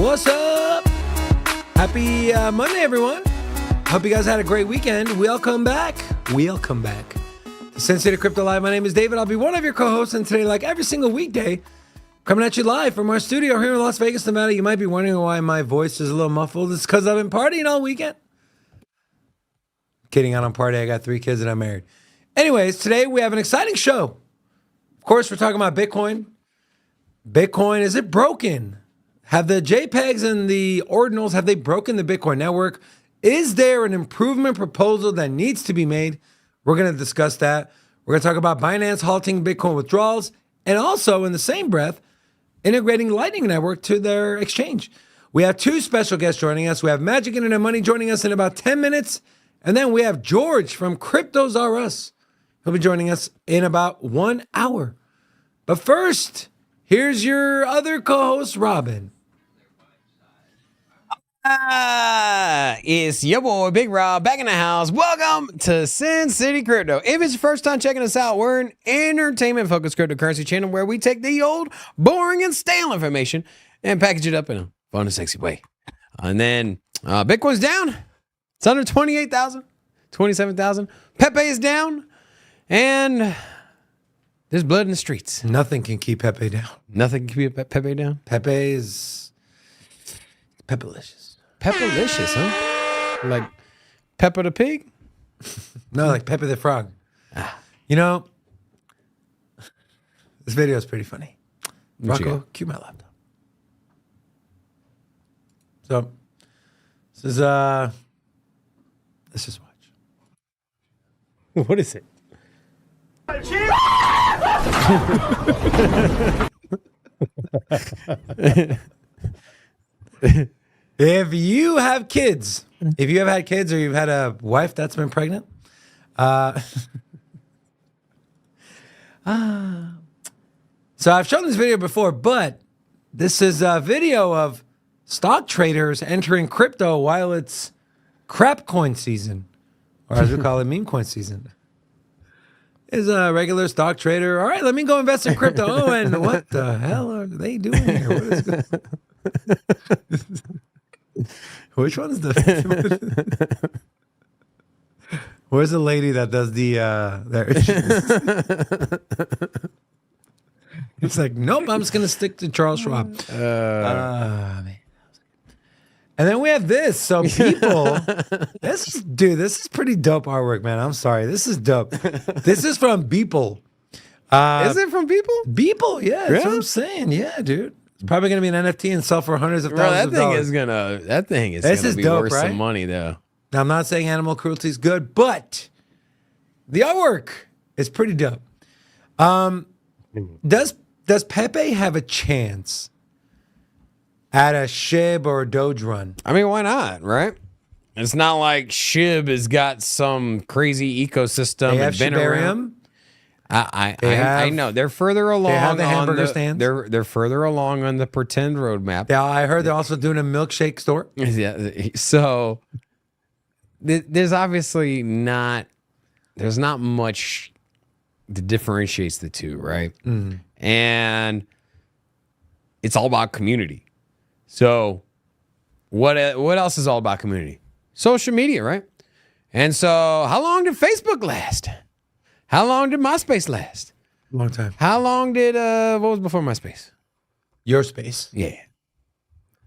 What's up? Happy Monday, everyone. Hope you guys had a great weekend. Welcome back. To Sin City Crypto Live. My name is David. I'll be one of your co-hosts, and today, like every single weekday, coming at you live from our studio here in Las Vegas, Nevada. You might be wondering why my voice is a little muffled. It's because I've been partying all weekend. Kidding, I don't party. I got 3 kids and I'm married. Anyways, today we have an exciting show. Of course, we're talking about Bitcoin. Bitcoin, is it broken? Have the JPEGs and the ordinals, have they broken the Bitcoin network? Is there an improvement proposal that needs to be made? We're going to discuss that. We're going to talk about Binance halting Bitcoin withdrawals and also, in the same breath, integrating Lightning Network to their exchange. We have 2 special guests joining us. We have Magic Internet Money joining us in about 10 minutes. And then we have George from CryptosRUs. He'll be joining us in about 1 hour. But first, here's your other co-host, Robin. It's your boy, Big Rob, back in the house. Welcome to Sin City Crypto. If it's your first time checking us out, we're an entertainment-focused cryptocurrency channel where we take the old, boring, and stale information and package it up in a fun and sexy way. And then Bitcoin's down. It's under 28,000, 27,000. Pepe is down. And there's blood in the streets. Nothing can keep Pepe down. Nothing can keep Pepe down? Pepe is Pepelicious. Pepelicious, huh? Like Peppa the Pig? No, like Pepe the Frog. You know, this video is pretty funny. Rocco, cue my laptop. So, let's just watch. What is it? If you have kids, if you have had kids or you've had a wife that's been pregnant, so I've shown this video before, but this is a video of stock traders entering crypto while it's crap coin season, or as we call it, meme coin season. Is a regular stock trader. All right, let me go invest in crypto. Oh, and what the hell are they doing here? What is this? Which one is the? Where's the lady that does the? There. It's like, nope. I'm just gonna stick to Charles Schwab. Man. And then we have this. So people, this is pretty dope artwork, man. I'm sorry. This is dope. This is from Beeple. Is it from people? Beeple, yeah. That's Really? what I'm saying. Yeah, dude. It's probably going to be an NFT and sell for hundreds of thousands of dollars. That thing is This gonna is be dope, worth right? some money, though. Now, I'm not saying animal cruelty is good, but the artwork is pretty dope. Does Pepe have a chance at a SHIB or a Doge run? I mean, why not, right? It's not like SHIB has got some crazy ecosystem. They have and been around. Shibarium. I know they're further along. They have the hamburger on stands. They're further along on the pretend roadmap. Yeah, I heard they're also doing a milkshake store. Yeah, so there's obviously not much that differentiates the two, right? Mm. And it's all about community. So what else is all about community? Social media, right? And so how long did Facebook last? How long did MySpace last? Long time. How long did what was before MySpace? Your space. Yeah.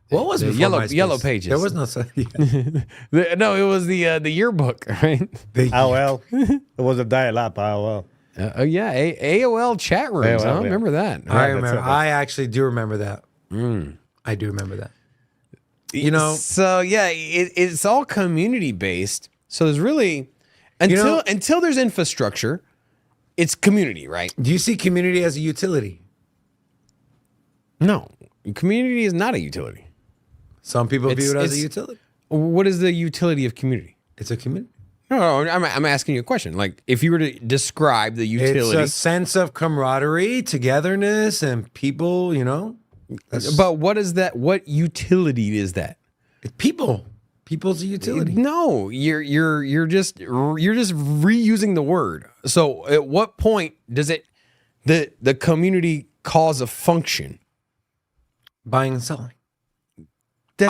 What was The before yellow MySpace? pages. There was no such. No, it was the yearbook, right? AOL. It was a dial-up AOL. Oh yeah, AOL chat rooms. AOL, I yeah. remember that. I that's remember. it. I actually do remember that. I do remember that. You know, So yeah, it's all community based. So there's really until there's infrastructure, it's community, right? do you see community as a utility? No, community is not a utility. Some people view it as a it's- utility. What is the utility of community? It's a community. No, I'm asking you a question. Like, if you were to describe the utility, It's a sense of camaraderie, togetherness, and people. You know, but what is that? What utility is that? people. People's a utility. No, you're just reusing the word. So, at what point does the community cause a function? Buying and selling.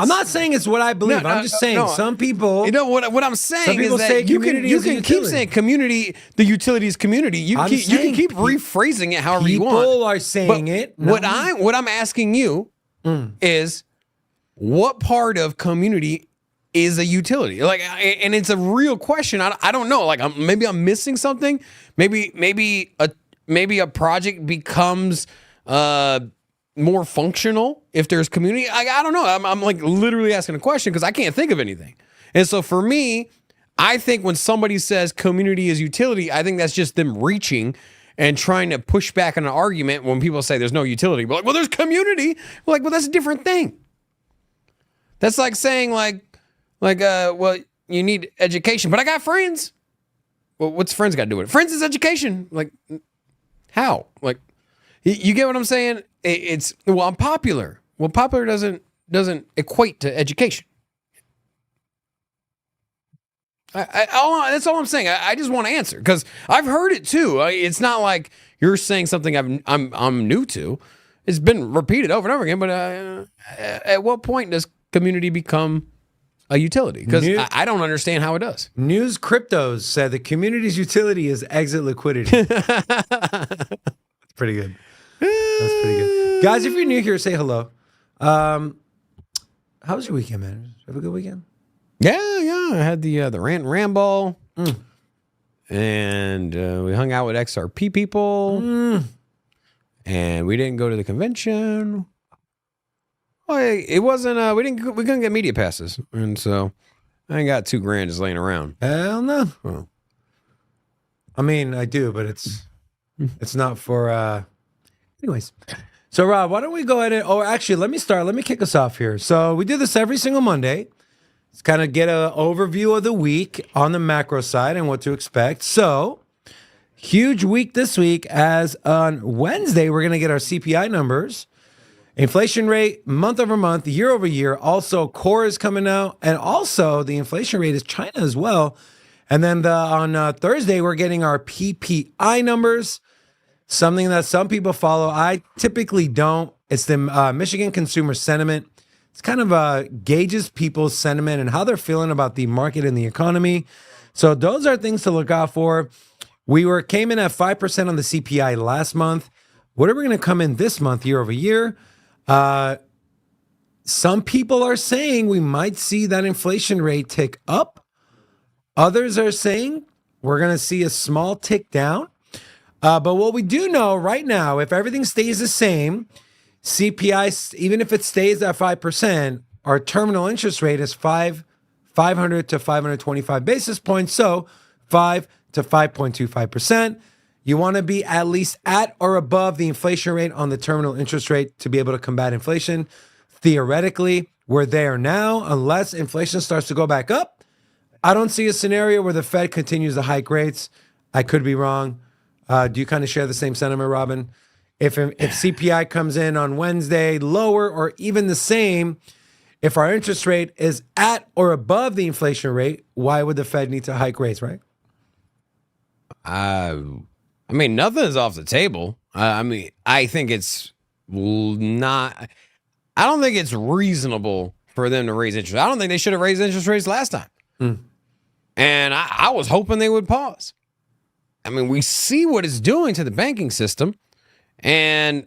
I'm not saying it's what I believe. No, I'm just saying some people. You know what I'm saying people is that say you community can is a keep utility. saying community, the utility is community. You can keep rephrasing it however you want. People are saying it. What I'm asking you is what part of community is a utility? Like, and it's a real question. I don't know. Like, maybe I'm missing something. Maybe a project becomes more functional if there's community. I don't know. I'm like literally asking a question because I can't think of anything. And so for me, I think when somebody says community is utility, I think that's just them reaching and trying to push back on an argument when people say there's no utility. But like, well, there's community. We're like, well, that's a different thing. That's like saying well, you need education, but I got friends. Well, what's friends got to do with it? Friends is education. Like, how? Like, you get what I'm saying? I'm popular. Well, popular doesn't equate to education. That's all I'm saying. I just want to answer because I've heard it too. It's not like you're saying something I'm new to. It's been repeated over and over again. But at what point does community become a utility? Because I don't understand how it does. News Cryptos said the community's utility is exit liquidity. That's pretty good. That's pretty good. Guys, if you're new here, say hello. How was your weekend, man? Did you have a good weekend? Yeah. I had the rant and ramble. And we hung out with XRP people. And we didn't go to the convention. Oh, it wasn't. We couldn't get media passes, and so I ain't got $2,000 just laying around. Hell no. Oh. I mean, I do, but it's not for. Anyways, so Rob, why don't we go ahead and? Oh, actually, let me kick us off here. So we do this every single Monday. Let's kind of get an overview of the week on the macro side and what to expect. So huge week this week, as on Wednesday we're gonna get our CPI numbers. Inflation rate, month over month, year over year. Also, core is coming out. And also, the inflation rate is China as well. And then on Thursday, we're getting our PPI numbers, something that some people follow. I typically don't. It's the Michigan Consumer Sentiment. It's kind of gauges people's sentiment and how they're feeling about the market and the economy. So those are things to look out for. We came in at 5% on the CPI last month. What are we going to come in this month, year over year? Some people are saying we might see that inflation rate tick up. Others are saying we're going to see a small tick down. But what we do know right now, if everything stays the same, CPI, even if it stays at 5%, our terminal interest rate is 500 to 525 basis points. So 5 to 5.25%. You want to be at least at or above the inflation rate on the terminal interest rate to be able to combat inflation. Theoretically, we're there now, unless inflation starts to go back up. I don't see a scenario where the Fed continues to hike rates. I could be wrong. Do you kind of share the same sentiment, Robin? If CPI comes in on Wednesday lower or even the same, if our interest rate is at or above the inflation rate, why would the Fed need to hike rates, right? I mean, nothing is off the table. I think it's not. I don't think it's reasonable for them to raise interest. I don't think they should have raised interest rates last time. And I was hoping they would pause. I mean, we see what it's doing to the banking system. And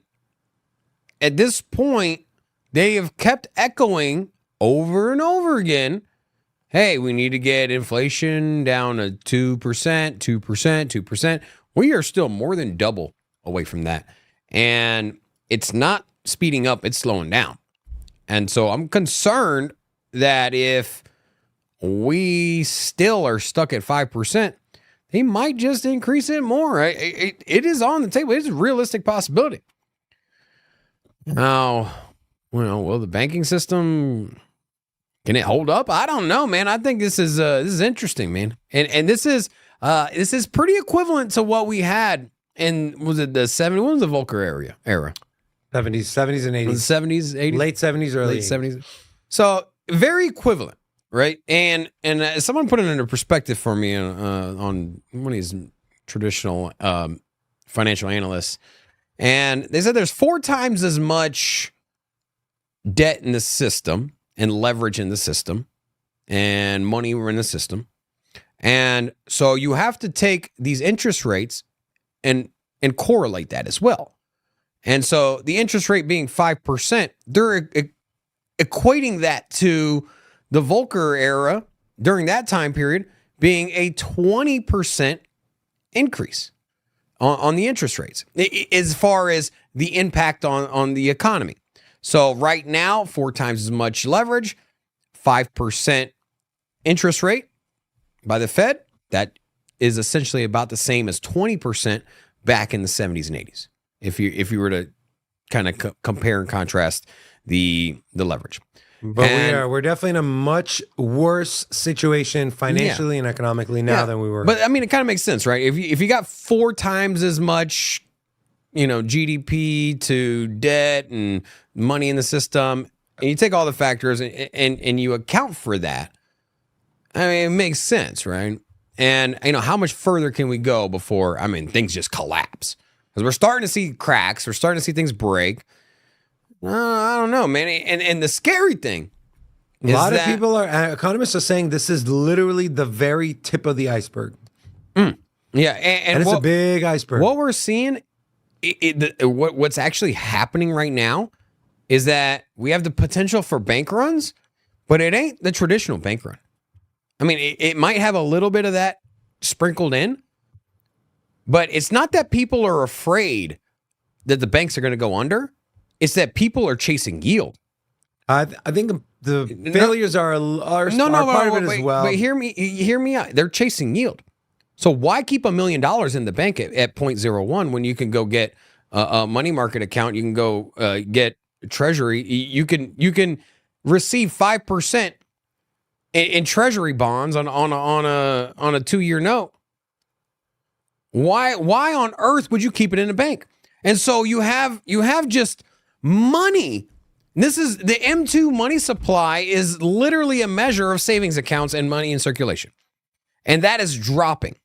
at this point, they have kept echoing over and over again, hey, we need to get inflation down to 2%, 2%, 2%. We are still more than double away from that. And it's not speeding up, it's slowing down. And so I'm concerned that if we still are stuck at 5%, they might just increase it more. It is on the table. It's a realistic possibility. Now, will the banking system, can it hold up? I don't know, man. I think this is interesting, man. And this is pretty equivalent to what we had in, was it the 70s? When was the Volcker era? 70s and 80s. 70s, 80s? Late 70s, early late 70s. So very equivalent, right? And someone put it into perspective for me on one of these traditional financial analysts, and they said there's 4 times as much debt in the system and leverage in the system and money were in the system. And so you have to take these interest rates and correlate that as well. And so the interest rate being 5%, they're equating that to the Volcker era during that time period being a 20% increase on the interest rates as far as the impact on the economy. So right now, 4 times as much leverage, 5% interest rate by the Fed, that is essentially about the same as 20% back in the 70s and 80s. If you were to kind of compare and contrast the leverage. But we're definitely in a much worse situation financially and economically now than we were. But I mean, it kind of makes sense, right? If you got 4 times as much, GDP to debt and money in the system, and you take all the factors and you account for that, I mean, it makes sense, right? And how much further can we go before things just collapse? Because we're starting to see cracks, we're starting to see things break. I don't know, man. And the scary thing is a lot of people economists are saying this is literally the very tip of the iceberg. Yeah, and it's a big iceberg. What we're seeing, what's actually happening right now is that we have the potential for bank runs, but it ain't the traditional bank run. I mean, it might have a little bit of that sprinkled in, but it's not that people are afraid that the banks are going to go under. It's that people are chasing yield. I think the failures are part of it as well. But hear me out. They're chasing yield. So why keep $1 million in the bank at 0.01 when you can go get a money market account? You can go get treasury. You can receive 5% in treasury bonds on a 2-year note. Why on earth would you keep it in a bank? And so you have just money. This is the M2 money supply is literally a measure of savings accounts and money in circulation. And that is dropping.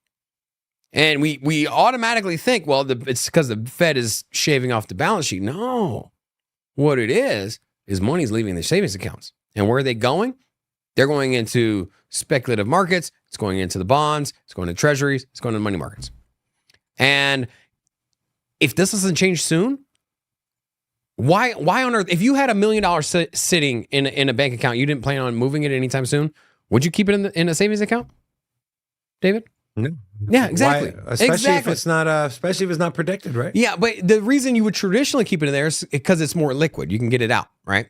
And we automatically think, well, it's because the Fed is shaving off the balance sheet. No. What it is money's leaving their savings accounts. And where are they going? They're going into speculative markets. It's going into the bonds. It's going to treasuries. It's going to money markets. And if this doesn't change soon, why on earth, if you had $1 million sitting in a bank account, you didn't plan on moving it anytime soon, would you keep it in a savings account, David? No. Yeah, exactly. Why? Especially if it's not protected, right? Yeah, but the reason you would traditionally keep it in there is because it's more liquid. You can get it out, right?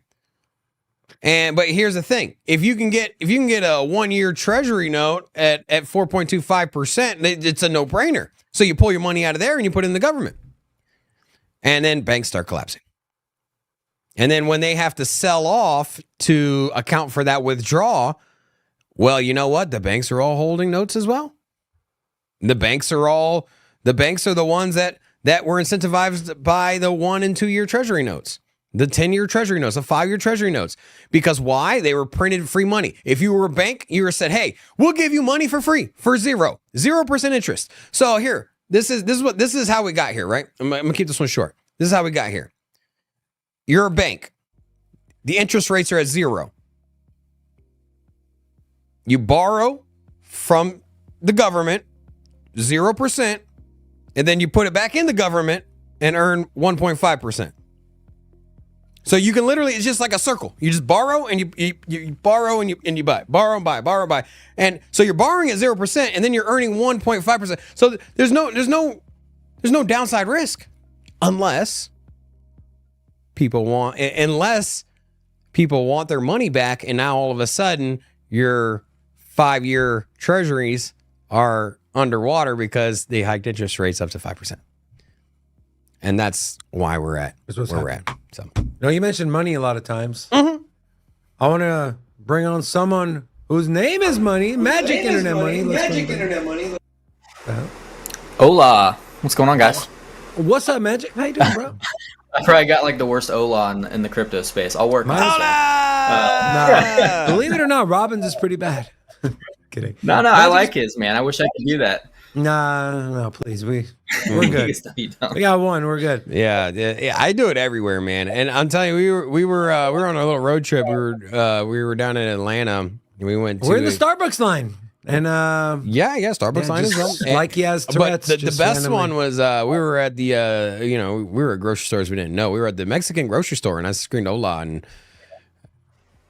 But here's the thing: if you can get a 1-year treasury note at 4.25%, it's a no-brainer. So you pull your money out of there and you put it in the government, and then banks start collapsing. And then when they have to sell off to account for that withdrawal, well, you know what? The banks are all holding notes as well. The banks are the ones that were incentivized by the 1 and 2 year treasury notes, the 10-year treasury notes, the 5-year treasury notes. Because why? They were printed free money. If you were a bank, you were said, hey, we'll give you money for free for 0% interest. So here, this is how we got here, right? I'm gonna keep this one short. This is how we got here. You're a bank. The interest rates are at 0. You borrow from the government, 0%, and then you put it back in the government and earn 1.5%. So you can literally, it's just like a circle. You just borrow and you borrow and you buy, borrow and buy, borrow and buy. And so you're borrowing at 0% and then you're earning 1.5%. So there's no downside risk unless people want their money back, and now all of a sudden your 5-year treasuries are underwater because they hiked interest rates up to 5%. And that's why we're at where we're at. So, you mentioned money a lot of times. Mm-hmm. I want to bring on someone whose name is money, Magic Internet Money. Hola. What's going on, guys? What's up, Magic? How you doing, bro? I probably got like the worst hola in the crypto space. I'll work. Nah. Believe it or not, Robbins is pretty bad. Kidding. No, I like his, man. I wish I could do that. No, please. We're good. No, you don't. We got one. We're good. Yeah, I do it everywhere, man. And I'm telling you, we were on a little road trip. We were down in Atlanta. We went to We're in the Starbucks line. And yeah, Starbucks line as well. Like he has But Tourette's. the just best randomly. one was we were at the we were at grocery stores we didn't know. We were at the Mexican grocery store and I screened Ola and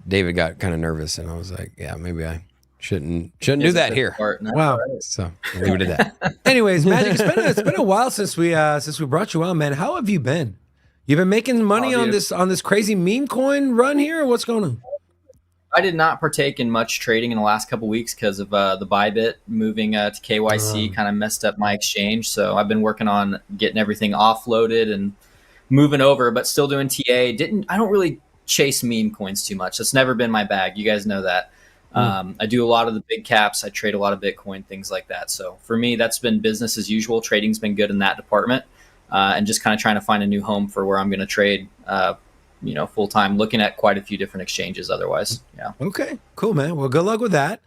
David got kind of nervous and I was like, yeah, maybe I shouldn't do that here. Wow. So I'll leave it at that. Anyways, Magic, it's been a while since we brought you on, man. How have you been? You've been making money on this crazy meme coin run here, or what's going on? I did not partake in much trading in the last couple of weeks because of the Bybit moving to KYC kind of messed up my exchange. So I've been working on getting everything offloaded and moving over, but still doing TA. I don't really chase meme coins too much. That's never been my bag. You guys know that. I do a lot of the big caps. I trade a lot of Bitcoin, things like that. So for me, that's been business as usual. Trading's been good in that department, and just kind of trying to find a new home for where I'm going to trade. Full time, looking at quite a few different exchanges otherwise. Yeah. Okay, cool, man. Well, good luck with that.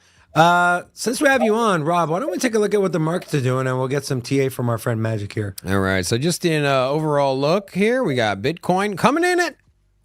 Since we have you on, Rob, why don't we take a look at what the markets are doing and we'll get some TA from our friend Magic here. All right. So just in overall look here, we got Bitcoin coming in at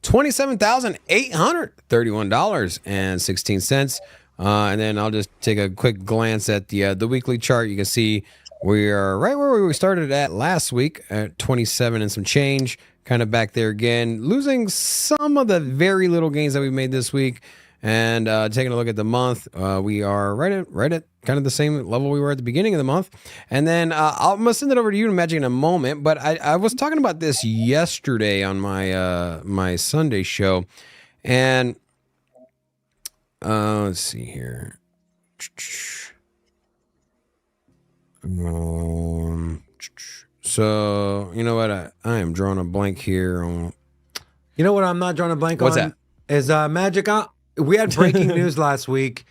$27,831.16. And then I'll just take a quick glance at the weekly chart. You can see we are right where we started at last week at 27 and some change. Kind of back there again, losing some of the very little gains that we made this week. And taking a look at the month, we are right at kind of the same level we were at the beginning of the month. And then I'm going to send it over to you to Magic in a moment. But I was talking about this yesterday on my my Sunday show. And let's see here. So, you know what? I am drawing a blank here. You know what I'm not drawing a blank What's on? that? Is Magic. We had breaking news last week.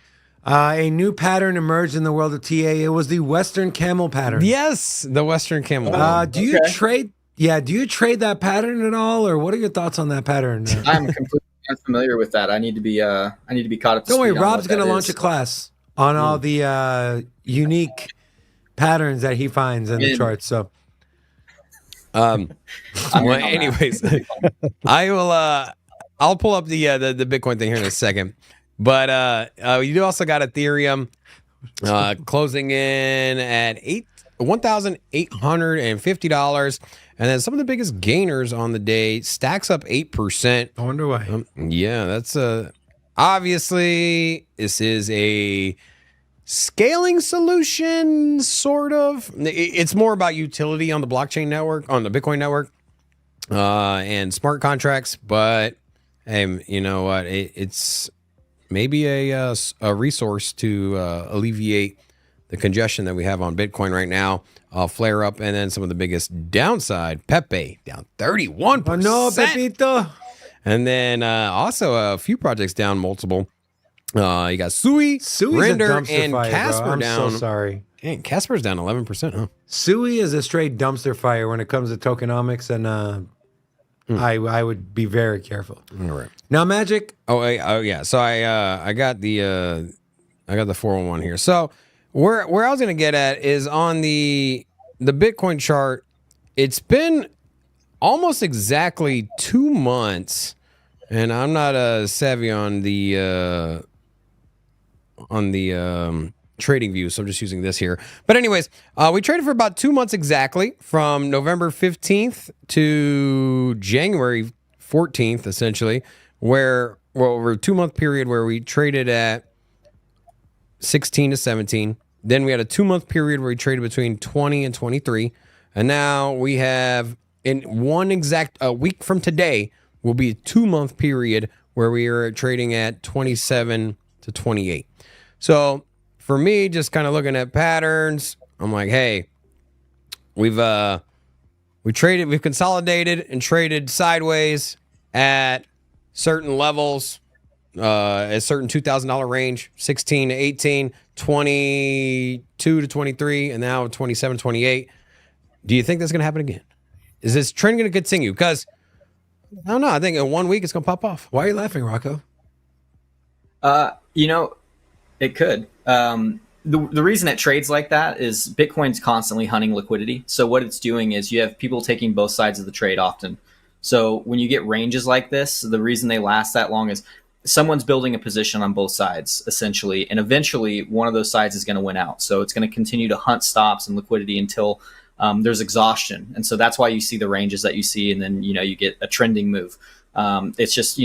A new pattern emerged in the world of TA. It was the Western Camel pattern. Yes, the Western Camel. Do you trade? Yeah, do you trade that pattern at all, or what are your thoughts on that pattern? I'm completely unfamiliar with that. I need to be caught up to Don't worry, speed on Rob's what going to that launch is. a class on all the unique patterns that he finds in the charts. So, Well, anyways, I will. I'll pull up the Bitcoin thing here in a second. But you also got Ethereum closing in at $1,850, and then some of the biggest gainers on the day. Stacks up 8%. I wonder why. Yeah, that's obviously this is a scaling solution, sort of. It's more about utility on the blockchain network, on the Bitcoin network, and smart contracts. But hey, you know what? It's maybe a resource to alleviate the congestion that we have on Bitcoin right now. Flare up, and then some of the biggest downside. Pepe down 31%. Oh no, Pepito. And then also a few projects down multiple. You got Sui, Render, and Casper I'm down. so sorry. Dang, Casper's down 11%, huh? Sui is a straight dumpster fire when it comes to tokenomics, and I would be very careful. All right. Now, Magic. Oh yeah. So I got the 401 here. So where I was gonna get at is on the Bitcoin chart. It's been almost exactly 2 months, and I'm not savvy on the trading view, so I'm just using this here. But anyways, we traded for about 2 months exactly, from November 15th to January 14th, essentially, over a 2 month period where we traded at 16 to 17. Then we had a 2 month period where we traded between 20 and 23. And now we have, in one exact week from today, will be a 2 month period where we are trading at 27 to 28. So for me, just kind of looking at patterns, I'm like, hey, we've consolidated and traded sideways at certain levels, a certain $2,000 range, 16 to 18, 22 to 23, and now 27 to 28. Do you think that's going to happen again? Is this trend going to continue? Because I don't know. I think in 1 week it's going to pop off. Why are you laughing, Rocco? It could. the reason it trades like that is Bitcoin's constantly hunting liquidity. So what it's doing is you have people taking both sides of the trade often. So when you get ranges like this, the reason they last that long is someone's building a position on both sides, essentially. And eventually, one of those sides is going to win out. So it's going to continue to hunt stops and liquidity until there's exhaustion. And so that's why you see the ranges that you see. And then, you get a trending move. It's just,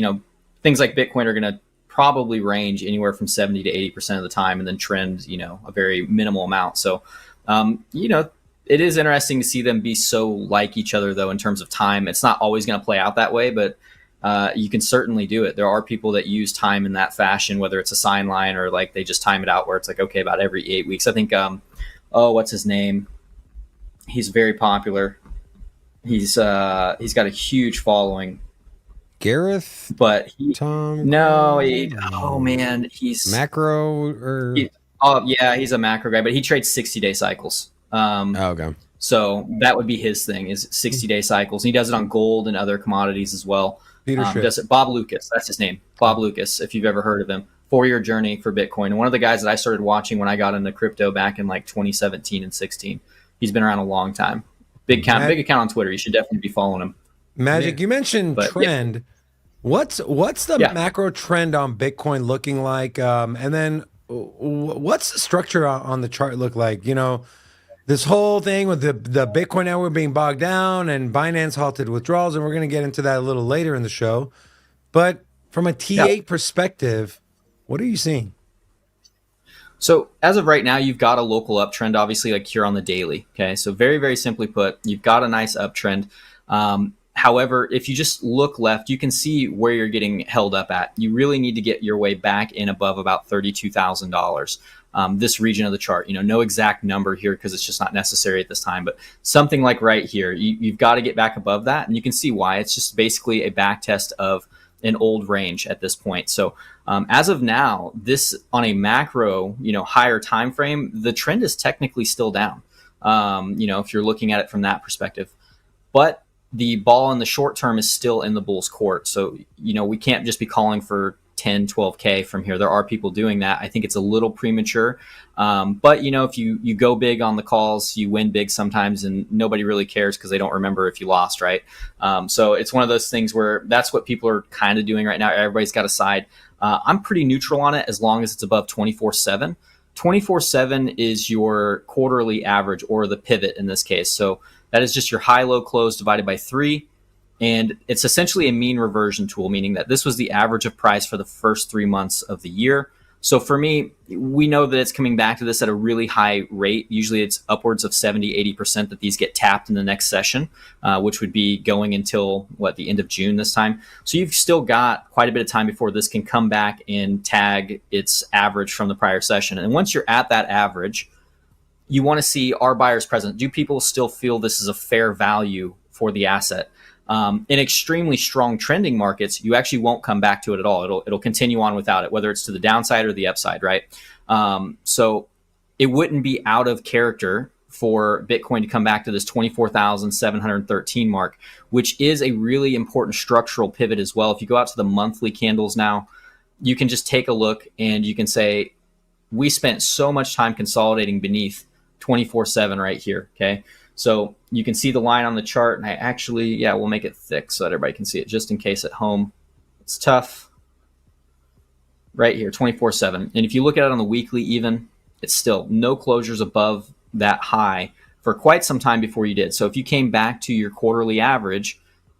things like Bitcoin are going to probably range anywhere from 70 to 80% of the time and then trend, a very minimal amount. So, it is interesting to see them be so like each other, though, in terms of time. It's not always going to play out that way, but you can certainly do it. There are people that use time in that fashion, whether it's a sine line or like they just time it out where it's like, okay, about every 8 weeks. I think, what's his name? He's very popular. He's got a huge following. Gareth, but Tom. No, he's macro or. He's a macro guy, but he trades 60-day cycles. Okay. So that would be his thing is 60-day cycles. And he does it on gold and other commodities as well. Does it? Bob Lucas, that's his name. Bob Lucas, if you've ever heard of him. 4-year journey for Bitcoin. And one of the guys that I started watching when I got into crypto back in like 2017 and 16. He's been around a long time. Big account on Twitter. You should definitely be following him. Magic, you mentioned trend. Yeah. What's the macro trend on Bitcoin looking like? And then what's the structure on the chart look like? This whole thing with the Bitcoin network being bogged down and Binance halted withdrawals, and we're going to get into that a little later in the show. But from a T8 perspective, what are you seeing? So as of right now, you've got a local uptrend, obviously, like here on the daily. Okay, so very, very simply put, you've got a nice uptrend. However, if you just look left, you can see where you're getting held up at. You really need to get your way back in above about $32,000. This region of the chart, no exact number here because it's just not necessary at this time, but something like right here, you've got to get back above that. And you can see why. It's just basically a back test of an old range at this point. So as of now, this on a macro, higher time frame, the trend is technically still down, if you're looking at it from that perspective. But the ball in the short term is still in the bull's court. So, we can't just be calling for 10, 12K from here. There are people doing that. I think it's a little premature. But, if you go big on the calls, you win big sometimes and nobody really cares because they don't remember if you lost, right? So it's one of those things where that's what people are kind of doing right now. Everybody's got a side. I'm pretty neutral on it as long as it's above 24/7. 24/7 is your quarterly average or the pivot in this case. So that is just your high-low close divided by 3. And it's essentially a mean reversion tool, meaning that this was the average of price for the first 3 months of the year. So for me, we know that it's coming back to this at a really high rate. Usually it's upwards of 70, 80% that these get tapped in the next session, which would be going until, the end of June this time. So you've still got quite a bit of time before this can come back and tag its average from the prior session. And once you're at that average, you want to see, are buyers present? Do people still feel this is a fair value for the asset? In extremely strong trending markets, you actually won't come back to it at all. It'll continue on without it, whether it's to the downside or the upside, right? So it wouldn't be out of character for Bitcoin to come back to this 24,713 mark, which is a really important structural pivot as well. If you go out to the monthly candles now, you can just take a look and you can say, we spent so much time consolidating beneath 24/7 right here, okay? So you can see the line on the chart, and I actually, we'll make it thick so that everybody can see it, just in case at home it's tough. Right here, 24/7. And if you look at it on the weekly even, it's still no closures above that high for quite some time before you did. So if you came back to your quarterly average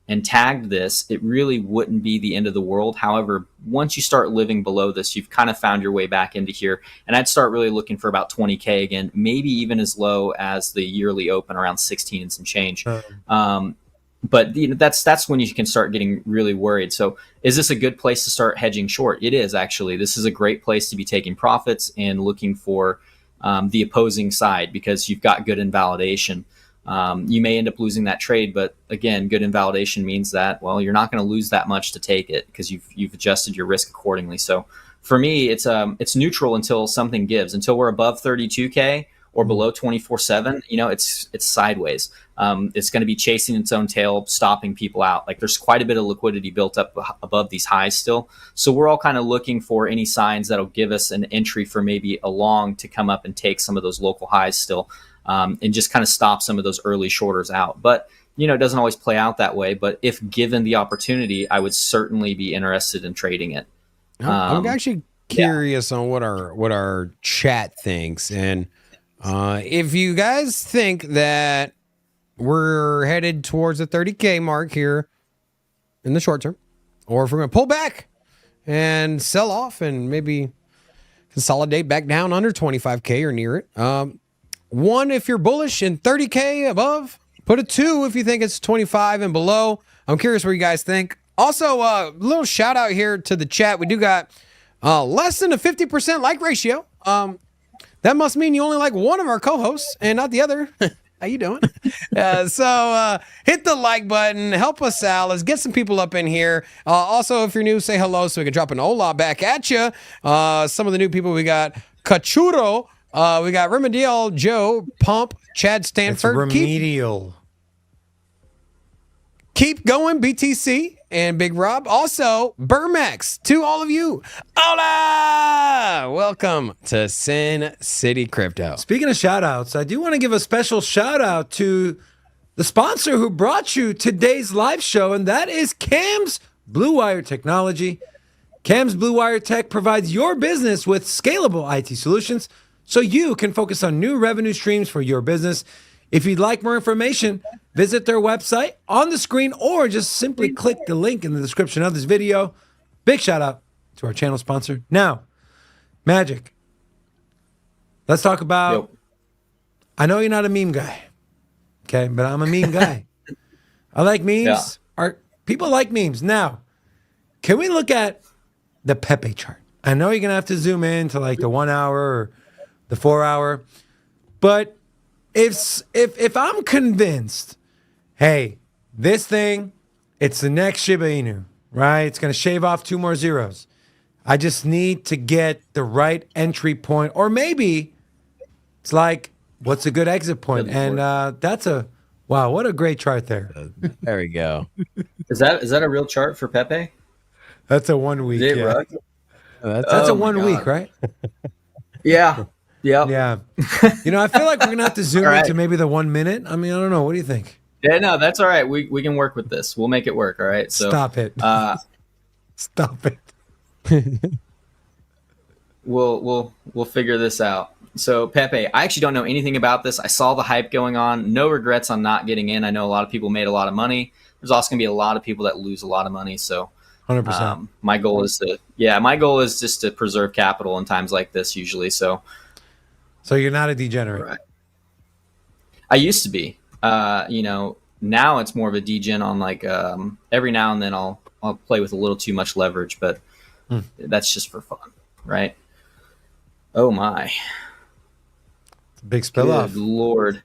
and tagged this, it really wouldn't be the end of the world. However, once you start living below this, you've kind of found your way back into here. And I'd start really looking for about 20K again, maybe even as low as the yearly open around 16 and some change. But that's when you can start getting really worried. So is this a good place to start hedging short? It is actually. This is a great place to be taking profits and looking for the opposing side because you've got good invalidation. You may end up losing that trade, but again, good invalidation means that, you're not going to lose that much to take it because you've adjusted your risk accordingly. So for me, it's neutral until something gives. Until we're above 32K, or below 24/7, it's sideways. It's going to be chasing its own tail, stopping people out. Like there's quite a bit of liquidity built up above these highs still. So we're all kind of looking for any signs that'll give us an entry for maybe a long to come up and take some of those local highs still, and just kind of stop some of those early shorters out. But it doesn't always play out that way. But if given the opportunity, I would certainly be interested in trading it. I'm actually curious on what our chat thinks, and if you guys think that we're headed towards the 30K mark here in the short term, or if we're going to pull back and sell off and maybe consolidate back down under 25K or near it. 1 if you're bullish, and 30K above. Put a 2 if you think it's 25 and below. I'm curious what you guys think. Also, a little shout out here to the chat. We do got less than a 50% like ratio. That must mean you only like one of our co-hosts and not the other. How you doing? So hit the like button. Help us out. Let's get some people up in here. Also, if you're new, say hello so we can drop an hola back at you. Some of the new people we got. Cachuro. We got Remedial, Joe, Pump, Chad Stanford. It's remedial. Keep going, BTC and Big Rob. Also, Burmax, to all of you. Hola! Welcome to Sin City Crypto. Speaking of shout outs, I do want to give a special shout out to the sponsor who brought you today's live show, and that is Cam's Blue Wire Technology. Cam's Blue Wire Tech provides your business with scalable IT solutions so you can focus on new revenue streams for your business. If you'd like more information, visit their website on the screen or just simply click the link in the description of this video. Big shout out to our channel sponsor. Now, Magic, let's talk about, Yep. I know you're not a meme guy, okay, but I'm a meme guy. I like memes. People like memes. Now, can we look at the Pepe chart? I know you're going to have to zoom in to like the 1 hour or the 4 hour, but if I'm convinced, hey, this thing, it's the next Shiba Inu, right? It's going to shave off 2 more zeros. I just need to get the right entry point, or maybe it's like, what's a good exit point? And that's wow, what a great chart there. There we go. Is that a real chart for Pepe? That's a 1 week. Is it Yeah. rug? That's a Oh my 1 week, God. right? Yeah. Yep. Yeah. I feel like we're going to have to zoom All right. into maybe the 1 minute. I mean, I don't know. What do you think? Yeah, no, that's all right. We can work with this. We'll make it work. All right. So Stop it. Stop it. we'll figure this out. So Pepe, I actually don't know anything about this. I saw the hype going on. No regrets on not getting in. I know a lot of people made a lot of money. There's also going to be a lot of people that lose a lot of money. So 100%. my goal is just to preserve capital in times like this usually. So So you're not a degenerate. right. I used to be. Now it's more of a degen on like every now and then I'll play with a little too much leverage, but that's just for fun, right? Oh my. Big spill off. Good Lord.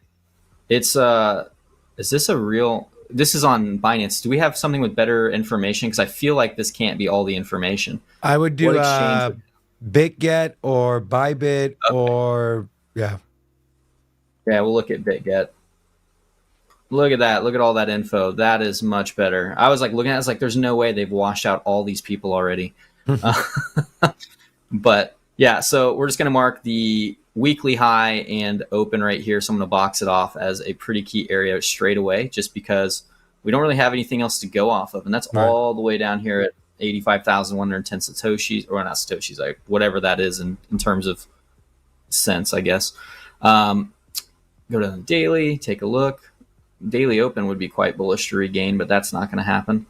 It's is this a real, this is on Binance. Do we have something with better information? Because I feel like this can't be all the information. I would do What exchange BitGet or Bybit or yeah. Yeah, we'll look at BitGet. Look at that. Look at all that info. That is much better. I was like looking at it, I was like, there's no way they've washed out all these people already. But yeah, so we're just going to mark the weekly high and open right here. So I'm going to box it off as a pretty key area straight away, just because we don't really have anything else to go off of. And that's Right. all the way down here at 85,110 Satoshis, or not Satoshis, like whatever that is in terms of cents, I guess. Go to the daily, take a look. Daily open would be quite bullish to regain, but that's not going to happen.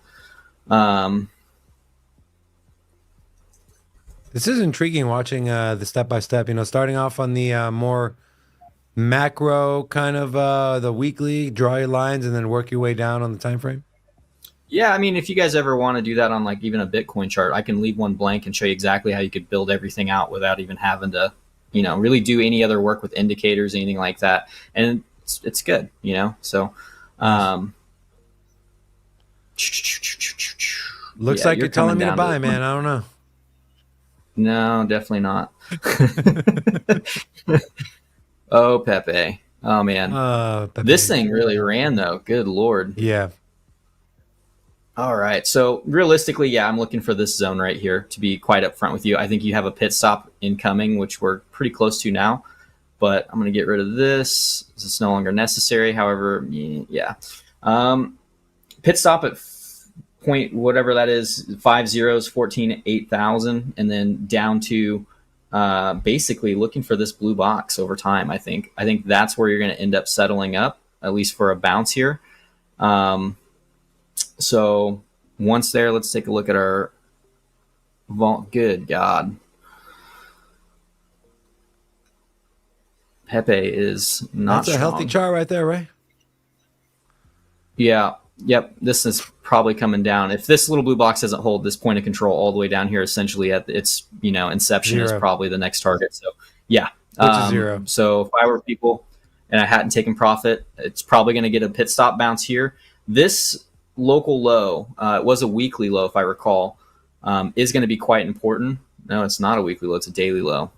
This is intriguing watching the step-by-step, starting off on the more macro kind of the weekly, draw your lines and then work your way down on the time frame. Yeah, I mean, if you guys ever want to do that on like even a Bitcoin chart, I can leave one blank and show you exactly how you could build everything out without even having to, really do any other work with indicators, anything like that. And it's good, so Looks yeah, like you're telling me to coming down buy, the- man. I don't know. No, definitely not. Oh, Pepe. Oh man, Pepe. this thing really ran though. Good lord. Yeah. All right. So realistically, yeah, I'm looking for this zone right here to be quite upfront with you. I think you have a pit stop incoming, which we're pretty close to now. But I'm going to get rid of this. This is no longer necessary. However, yeah. Pit stop at point whatever that is, 5 zeros, 14, 8,000, and then down to basically looking for this blue box over time. I think that's where you're going to end up settling up, at least for a bounce here. So once there, let's take a look at our vault. Good God. Pepe is not That's a healthy strong. chart right there, right? Yeah. Yep. This is probably coming down. If this little blue box doesn't hold this point of control all the way down here, essentially at its, inception is Zero. probably the next target. So yeah. Which is zero. So if I were people and I hadn't taken profit, it's probably going to get a pit stop bounce here. This local low, it was a weekly low, if I recall, is going to be quite important. No, it's not a weekly low. It's a daily low.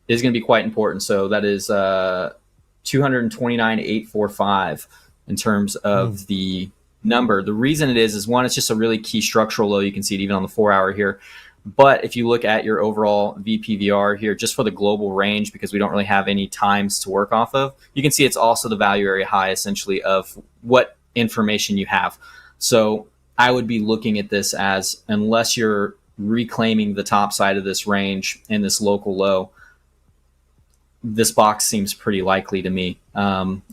Is going to be quite important. So that is 229,845 in terms of the number. The reason it is one, it's just a really key structural low. You can see it even on the 4-hour here. But if you look at your overall VPVR here, just for the global range, because we don't really have any times to work off of, you can see it's also the value area high, essentially, of what information you have. So I would be looking at this as, unless you're reclaiming the top side of this range and this local low, this box seems pretty likely to me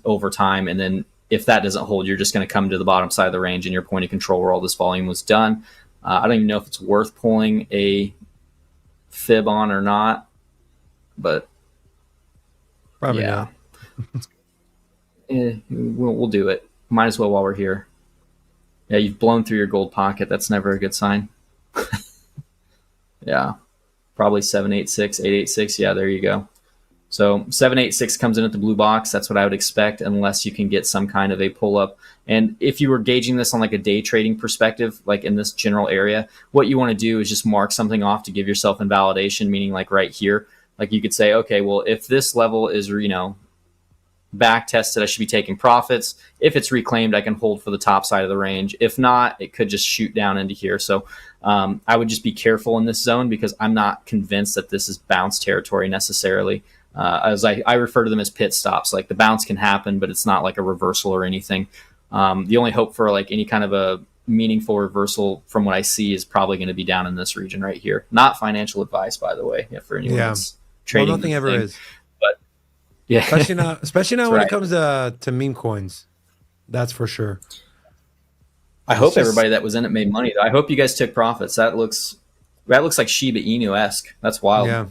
over time. And then if that doesn't hold, you're just going to come to the bottom side of the range and your point of control where all this volume was done. I don't even know if it's worth pulling a fib on or not, but Probably yeah. not. We'll do it. Might as well while we're here. Yeah, you've blown through your gold pocket. That's never a good sign. Yeah, probably 786, 886. Yeah, there you go. So 786 comes in at the blue box. That's what I would expect, unless you can get some kind of a pull up. And if you were gauging this on like a day trading perspective, like in this general area, what you want to do is just mark something off to give yourself invalidation, meaning like right here. Like you could say, okay, well, if this level is, back tested, I should be taking profits. If it's reclaimed, I can hold for the top side of the range. If not, it could just shoot down into here. So I would just be careful in this zone, because I'm not convinced that this is bounce territory necessarily. As I refer to them as pit stops. Like the bounce can happen, but it's not like a reversal or anything. The only hope for like any kind of a meaningful reversal from what I see is probably going to be down in this region right here. Not financial advice, by the way, for anyone that's trading. Well, nothing ever thing. is. But yeah, especially now when right. it comes to meme coins. That's for sure. I hope everybody that was in it made money. I hope you guys took profits. That looks like Shiba Inu-esque. That's wild. Yeah.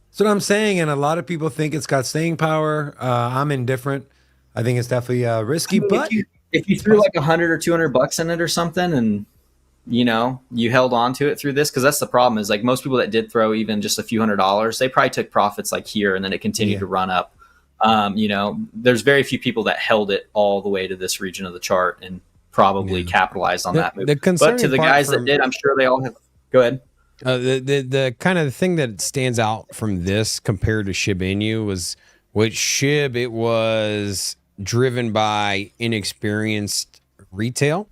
That's what I'm saying, and a lot of people think it's got staying power. I'm indifferent. I think it's definitely risky, but if you threw like $100 or $200 in it or something, and you held on to it through this, because that's the problem is like most people that did throw even just a few $100s, they probably took profits like here, and then it continued to run up. There's very few people that held it all the way to this region of the chart and probably capitalized on that move. But to the guys that did, I'm sure they all have. Go ahead. The kind of thing that stands out from this compared to Shiba Inu was with SHIB, it was driven by inexperienced retail.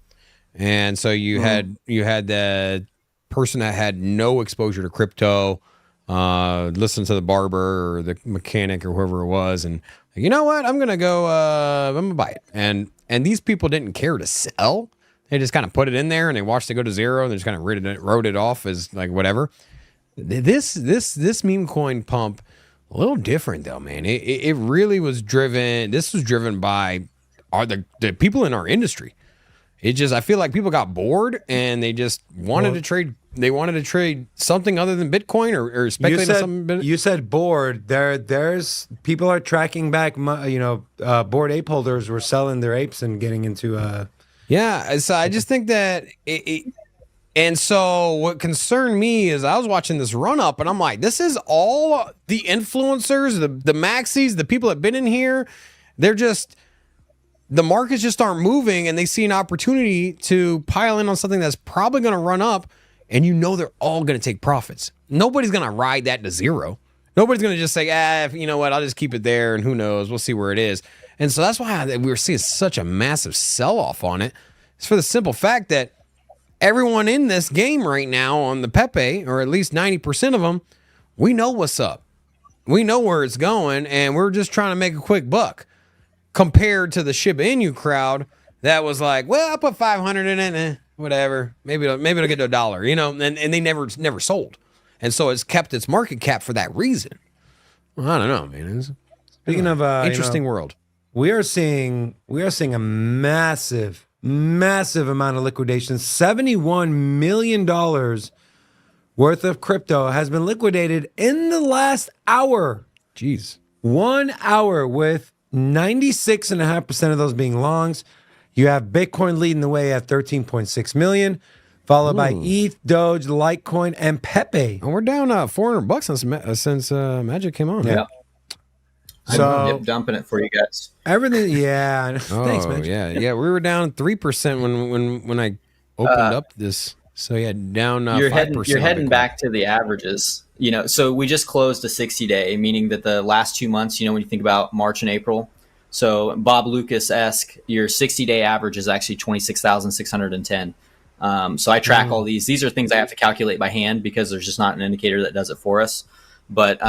And so you had the person that had no exposure to crypto, listen to the barber or the mechanic or whoever it was, and you know what, I'm gonna buy it. And these people didn't care to sell. They just kind of put it in there and they watched it go to zero and they just kind of wrote it off as like whatever. This meme coin pump, a little different though, man. It really was driven. This was driven by the people in our industry. I feel like people got bored and they just wanted to trade. They wanted to trade something other than Bitcoin or speculate on something. You said bored. There's people are tracking back. Bored ape holders were selling their apes and getting into. Yeah, so I just think that and so what concerned me is I was watching this run up and I'm like, this is all the influencers, the maxis, the people that have been in here. They're just, the markets just aren't moving and they see an opportunity to pile in on something that's probably going to run up, and they're all going to take profits. Nobody's going to ride that to zero. Nobody's going to just say, you know what, I'll just keep it there and who knows, we'll see where it is. And so that's why we were seeing such a massive sell-off on it. It's for the simple fact that everyone in this game right now on the Pepe, or at least 90% of them, we know what's up. We know where it's going, and we're just trying to make a quick buck compared to the Shiba Inu crowd that was like, well, I'll put 500 in it, whatever. Maybe it'll get to $1, you know, and they never sold. And so it's kept its market cap for that reason. Well, I don't know, man. It's Speaking of interesting world. we are seeing a massive amount of liquidation. $71 million worth of crypto has been liquidated in the last hour. Jeez. 1 hour, with 96.5% of those being longs. You have Bitcoin leading the way at 13.6 million, followed by ETH, Doge, Litecoin, and Pepe. And we're down $400 since Magic came on. Yeah. So So dumping it for you guys. everything, yeah. Thanks, man. Yeah. We were down 3% when I opened up this. So yeah, down 5%. You're heading on Bitcoin. back to the averages. You know, so we just closed a 60-day, meaning that the last 2 months, you know, when you think about March and April, so Bob Lucas-esque, your 60-day average is actually 26,610. So I track all these. These are things I have to calculate by hand because there's just not an indicator that does it for us. But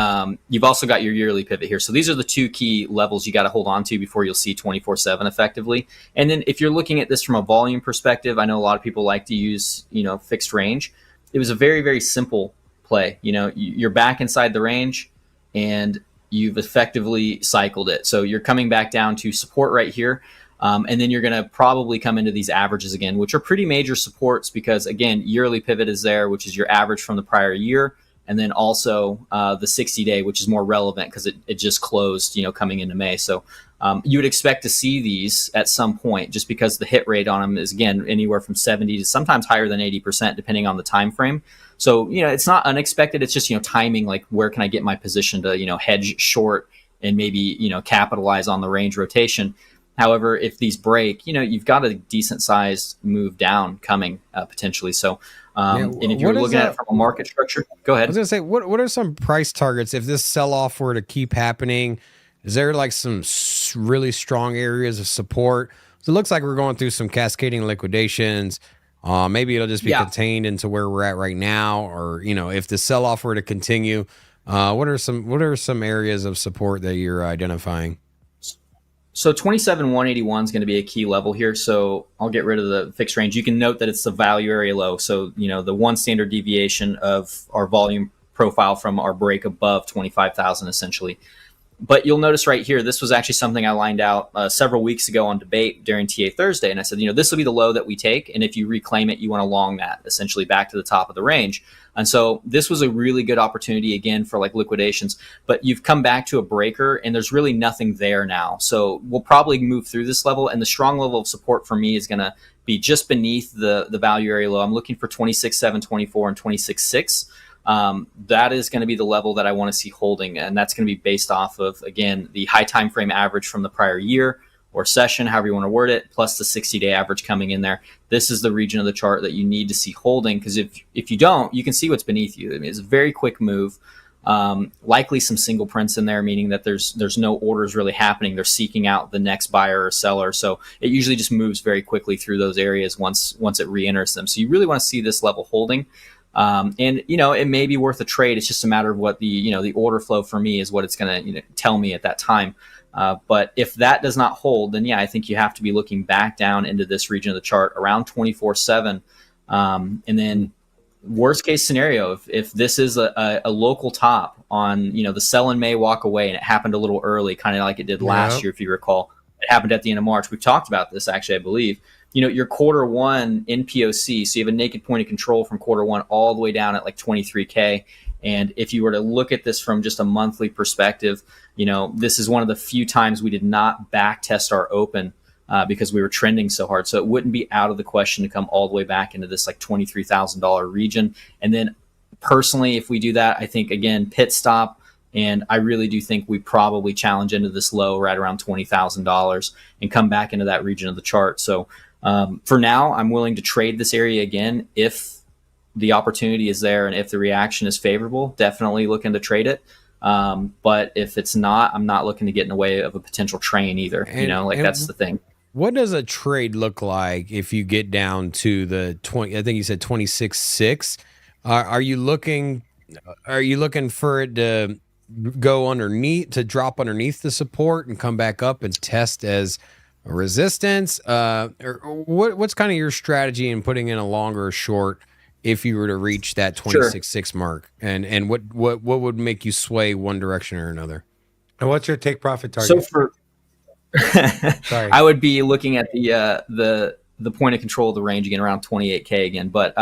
you've also got your yearly pivot here. So these are the two key levels you got to hold on to before you'll see 24/7 effectively. And then if you're looking at this from a volume perspective, I know a lot of people like to use, you know, fixed range. It was a very, very simple play. You know, you're back inside the range and you've effectively cycled it. So you're coming back down to support right here. And then you're going to probably come into these averages again, which are pretty major supports because, again, yearly pivot is there, which is your average from the prior year. And then also the 60-day, which is more relevant because it just closed, you know, coming into May. So you would expect to see these at some point just because the hit rate on them is, again, anywhere from 70 to sometimes higher than 80%, depending on the time frame. So, you know, it's not unexpected. It's just, you know, timing, like where can I get my position to, you know, hedge short and maybe, you know, capitalize on the range rotation. However, if these break, you know, you've got a decent sized move down coming potentially. So, and if you're looking at it from a market structure, go ahead. I was going to say, what are some price targets if this sell-off were to keep happening? Is there like some really strong areas of support? So it looks like we're going through some cascading liquidations. Maybe it'll just be contained into where we're at right now, or you know, if the sell-off were to continue, what are some areas of support that you're identifying? So 27,181 is going to be a key level here. So I'll get rid of the fixed range. You can note that it's the value area low. So, you know, the one standard deviation of our volume profile from our break above 25,000 essentially. But you'll notice right here, this was actually something I lined out several weeks ago on debate during TA Thursday. And I said, you know, this will be the low that we take. And if you reclaim it, you want to long that essentially back to the top of the range. And so this was a really good opportunity again for like liquidations, but you've come back to a breaker and there's really nothing there now. So we'll probably move through this level, and the strong level of support for me is going to be just beneath the value area low. I'm looking for 26,724 and 26,6. That is going to be the level that I want to see holding, and that's going to be based off of, again, the high time frame average from the prior year or session, however you want to word it, plus the 60-day average coming in there. This is the region of the chart that you need to see holding, because if you don't, you can see what's beneath you. I mean, it's a very quick move. Likely some single prints in there, meaning that there's no orders really happening. They're seeking out the next buyer or seller. So it usually just moves very quickly through those areas once it re-enters them. So you really want to see this level holding. And you know, it may be worth a trade. It's just a matter of what the order flow for me is, what it's going to tell me at that time. But if that does not hold, then yeah, I think you have to be looking back down into this region of the chart around 24/7. And then worst case scenario, if this is a local top on, the sell in May, walk away, and it happened a little early, kind of like it did last year, if you recall. It happened at the end of March. We've talked about this actually, I believe. Your quarter one in POC, so you have a naked point of control from quarter one all the way down at like 23K. And if you were to look at this from just a monthly perspective, this is one of the few times we did not back test our open because we were trending so hard. So it wouldn't be out of the question to come all the way back into this like $23,000 region. And then personally, if we do that, I think, again, pit stop. And I really do think we probably challenge into this low right around $20,000 and come back into that region of the chart. So for now, I'm willing to trade this area again if the opportunity is there and if the reaction is favorable. Definitely looking to trade it. But if it's not, I'm not looking to get in the way of a potential train either. That's the thing. What does a trade look like if you get down to the 20? I think you said 26.6. Are you looking for it to go underneath, to drop underneath the support and come back up and test as a resistance? Or what's kind of your strategy in putting in a longer or short if you were to reach that 26.6 mark? And what would make you sway one direction or another? And what's your take profit target? So for Sorry. I would be looking at the point of control of the range again, around 28K again. But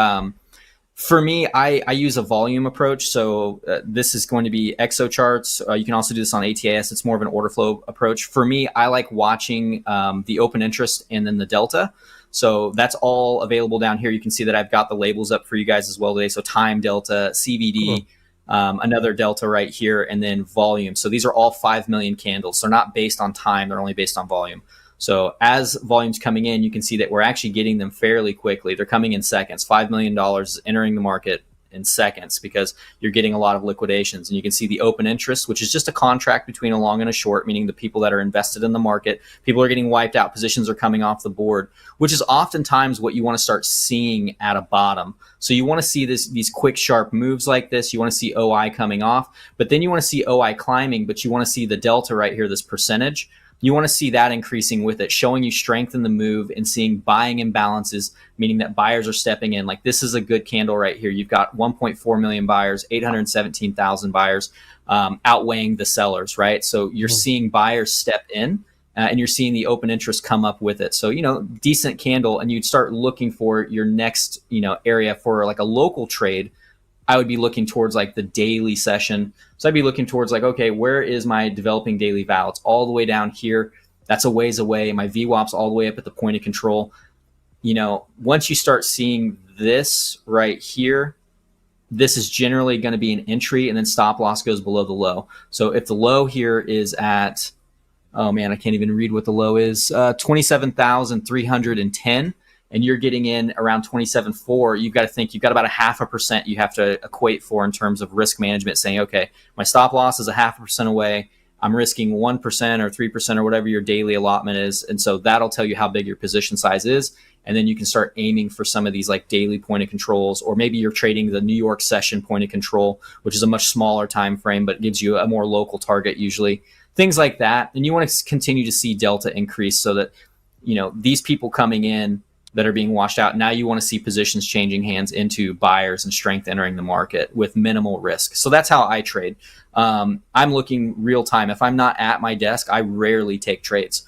for me, I use a volume approach. So this is going to be exo charts. You can also do this on ATAS. It's more of an order flow approach. For me, I like watching the open interest and then the delta. So that's all available down here. You can see that I've got the labels up for you guys as well today. So time delta, CVD, another delta right here, and then volume. So these are all 5 million candles. They're not based on time. They're only based on volume. So as volume's coming in, you can see that we're actually getting them fairly quickly. They're coming in seconds. $5 million is entering the market in seconds because you're getting a lot of liquidations. And you can see the open interest, which is just a contract between a long and a short, meaning the people that are invested in the market, people are getting wiped out, positions are coming off the board, which is oftentimes what you want to start seeing at a bottom. So you want to see these quick, sharp moves like this. You want to see OI coming off, but then you want to see OI climbing, but you want to see the delta right here, this percentage. You want to see that increasing with it, showing you strength in the move and seeing buying imbalances, meaning that buyers are stepping in. Like this is a good candle right here. You've got 1.4 million buyers, 817,000 buyers outweighing the sellers, right? So you're seeing buyers step in and you're seeing the open interest come up with it. So, decent candle, and you'd start looking for your next, area for like a local trade. I would be looking towards like the daily session. So I'd be looking towards like, okay, where is my developing daily val? It's all the way down here. That's a ways away. My VWAP's all the way up at the point of control. Once you start seeing this right here, this is generally going to be an entry, and then stop loss goes below the low. So if the low here is at, oh man, I can't even read what the low is, 27,310. And you're getting in around 27.4, you've got to think you've got about 0.5% you have to equate for in terms of risk management, saying, okay, my stop loss is 0.5% away. I'm risking 1% or 3% or whatever your daily allotment is. And so that'll tell you how big your position size is. And then you can start aiming for some of these like daily point of controls, or maybe you're trading the New York session point of control, which is a much smaller time frame, but gives you a more local target usually. Things like that. And you want to continue to see delta increase so that, these people coming in that are being washed out. Now you want to see positions changing hands into buyers and strength entering the market with minimal risk. So that's how I trade. I'm looking real time. If I'm not at my desk, I rarely take trades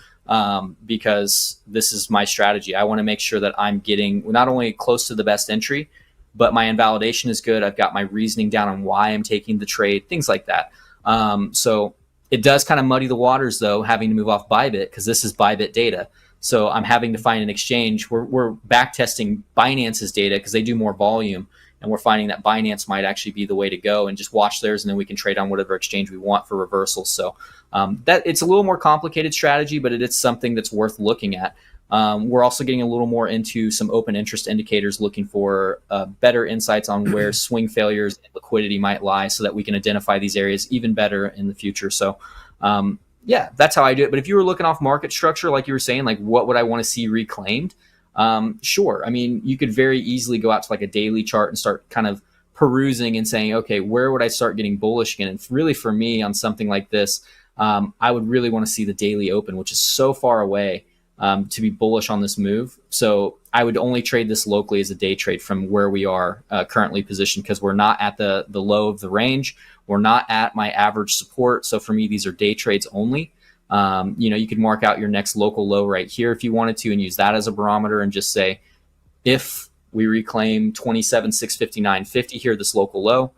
because this is my strategy. I want to make sure that I'm getting not only close to the best entry, but my invalidation is good. I've got my reasoning down on why I'm taking the trade, things like that. So it does kind of muddy the waters though, having to move off Bybit because this is Bybit data. So I'm having to find an exchange. We're back testing Binance's data because they do more volume, and we're finding that Binance might actually be the way to go, and just watch theirs, and then we can trade on whatever exchange we want for reversals. So that it's a little more complicated strategy, but it is something that's worth looking at. We're also getting a little more into some open interest indicators, looking for better insights on where swing failures and liquidity might lie, so that we can identify these areas even better in the future. So yeah, that's how I do it. But if you were looking off market structure, like you were saying, like what would I want to see reclaimed? Sure. I mean, you could very easily go out to like a daily chart and start kind of perusing and saying, okay, where would I start getting bullish again? And really for me on something like this, I would really want to see the daily open, which is so far away to be bullish on this move. So I would only trade this locally as a day trade from where we are currently positioned, because we're not at the low of the range. We're not at my average support. So for me, these are day trades only. You could mark out your next local low right here if you wanted to, and use that as a barometer and just say, if we reclaim 27,659.50 here, this local low,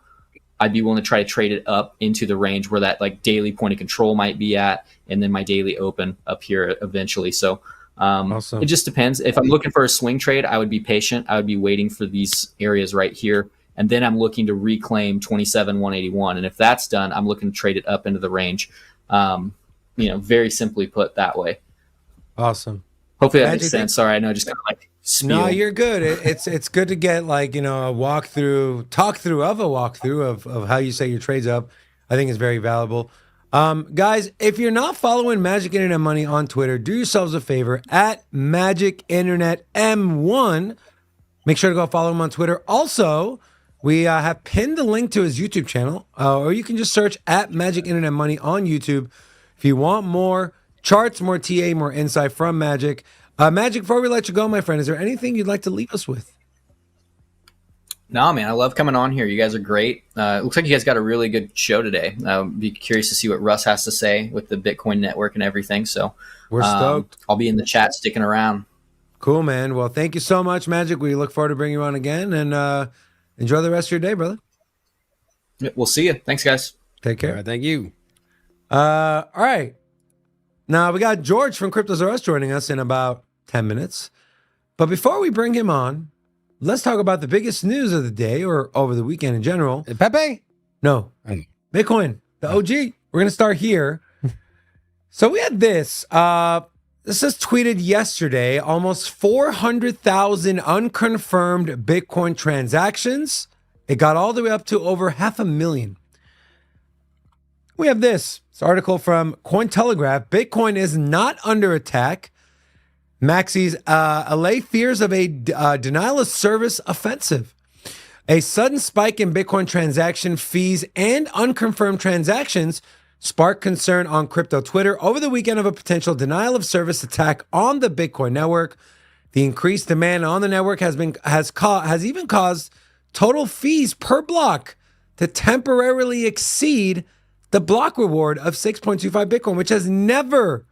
I'd be willing to try to trade it up into the range where that like daily point of control might be at, and then my daily open up here eventually. So awesome. It just depends. If I'm looking for a swing trade, I would be patient. I would be waiting for these areas right here. And then I'm looking to reclaim 27,181. And if that's done, I'm looking to trade it up into the range. Very simply put that way. Awesome. Hopefully that makes sense. Sorry, I know I just kind of like spiel. No, you're good. It's good to get like, a talk through of a walkthrough of how you set your trades up. I think is very valuable. Guys, if you're not following Magic Internet Money on Twitter, do yourselves a favor at Magic Internet M1. Make sure to go follow him on Twitter. Also, we have pinned the link to his YouTube channel, or you can just search at Magic Internet Money on YouTube if you want more charts, more TA, more insight from Magic. Magic, before we let you go, my friend, is there anything you'd like to leave us with? No, man, I love coming on here. You guys are great. It looks like you guys got a really good show today. I'll be curious to see what Russ has to say with the Bitcoin network and everything. So We're stoked. I'll be in the chat sticking around. Cool, man. Well, thank you so much, Magic. We look forward to bringing you on again, and enjoy the rest of your day, brother. We'll see you. Thanks, guys. Take care. All right, thank you. All right. Now, we got George from CryptosRUs joining us in about 10 minutes. But before we bring him on, let's talk about the biggest news of the day or over the weekend in general. Pepe? No, Bitcoin, the OG. We're going to start here. So we had this. This was tweeted yesterday. Almost 400,000 unconfirmed Bitcoin transactions. It got all the way up to over 500,000. We have this. This article from Cointelegraph. Bitcoin is not under attack. Maxis allay fears of a denial of service offensive. A sudden spike in Bitcoin transaction fees and unconfirmed transactions sparked concern on crypto Twitter over the weekend of a potential denial of service attack on the Bitcoin network. The increased demand on the network has even caused total fees per block to temporarily exceed the block reward of 6.25 Bitcoin, which has never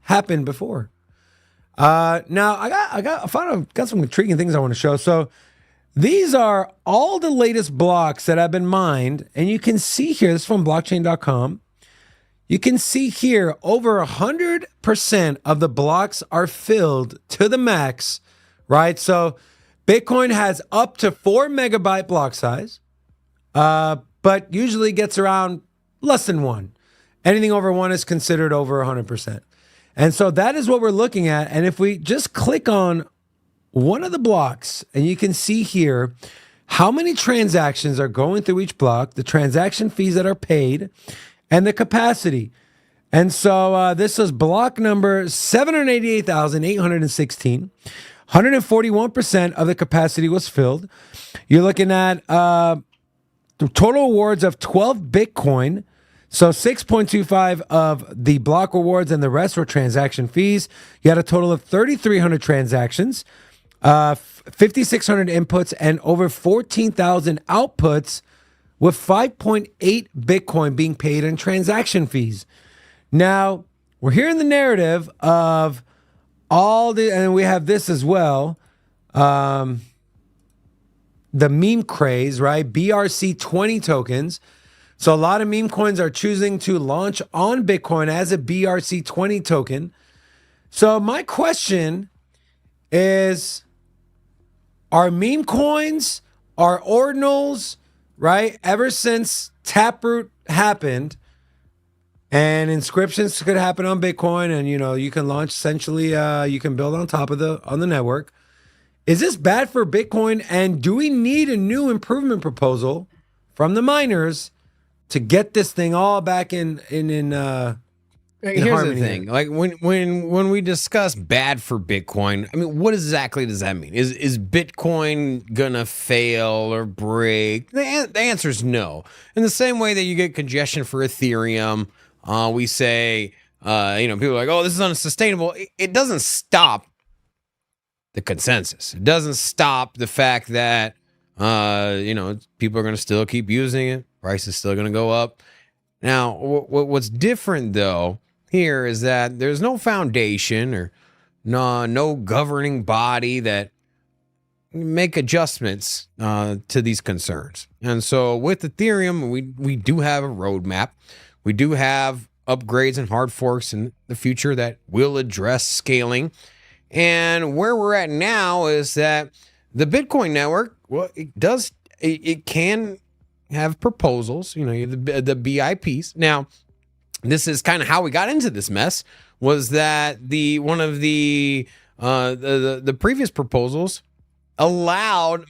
happened before. Now I got some intriguing things I want to show. So these are all the latest blocks that have been mined, and you can see here, this is from blockchain.com. You can see here over 100% of the blocks are filled to the max, right? So Bitcoin has up to 4 megabyte block size, but usually gets around less than 1. Anything over 1 is considered over 100%. And so that is what we're looking at. And if we just click on one of the blocks, and you can see here how many transactions are going through each block, the transaction fees that are paid, and the capacity. And so this is block number 788,816. 141% of the capacity was filled. You're looking at the total awards of 12 Bitcoin. So 6.25 of the block rewards and the rest were transaction fees. You had a total of 3,300 transactions, 5,600 inputs, and over 14,000 outputs, with 5.8 Bitcoin being paid in transaction fees. Now, we're hearing the narrative of all the, and we have this as well, the meme craze, right? BRC20 tokens. So a lot of meme coins are choosing to launch on Bitcoin as a BRC20 token. So my question is, are meme coins, are ordinals, right? Ever since Taproot happened and inscriptions could happen on Bitcoin, and you can launch essentially, you can build on top of on the network. Is this bad for Bitcoin? And do we need a new improvement proposal from the miners to get this thing all back in Here's harmony the thing. Like when we discuss bad for Bitcoin, I mean, what exactly does that mean? Is Bitcoin gonna fail or break? The answer is no. In the same way that you get congestion for Ethereum, we say, people are like, oh, this is unsustainable. It doesn't stop the consensus. It doesn't stop the fact that people are gonna still keep using it. Price is still going to go up. Now, what's different, though, here is that there's no foundation or no governing body that make adjustments to these concerns. And so with Ethereum, we do have a roadmap. We do have upgrades and hard forks in the future that will address scaling. And where we're at now is that the Bitcoin network, well, it can have proposals, the BIPs. Now, this is kind of how we got into this mess, was that one of the previous proposals allowed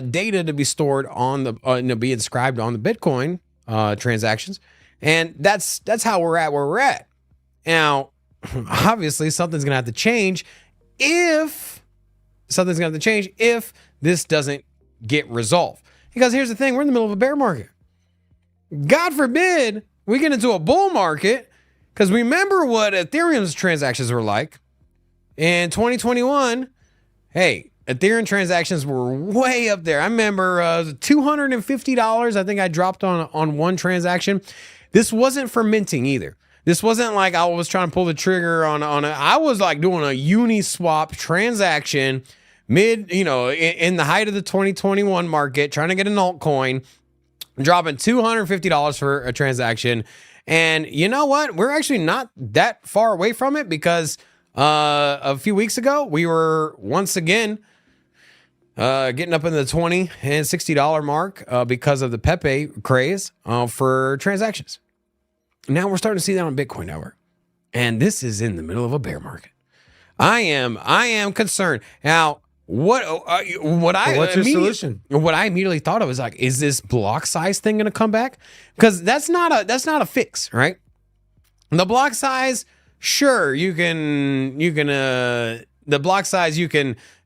data to be stored on be inscribed on the Bitcoin transactions, And that's how we're at where we're at. Now, obviously, something's going to have to change if this doesn't get resolved. Because here's the thing, we're in the middle of a bear market. God forbid we get into a bull market, because remember what Ethereum's transactions were like in 2021. Hey, Ethereum transactions were way up there. I remember $250 I think I dropped on one transaction. This wasn't for minting either. This wasn't like I was trying to pull the trigger on I was like doing a Uniswap transaction in the height of the 2021 market, trying to get an altcoin, dropping $250 for a transaction. And you know what? We're actually not that far away from it, because a few weeks ago, we were once again getting up in the $20 and $60 mark because of the Pepe craze for transactions. Now we're starting to see that on Bitcoin Network. And this is in the middle of a bear market. I am concerned. Now, what's your solution? What I immediately thought of is like, is this block size thing going to come back? Because that's not a fix, right? The block size, sure, you can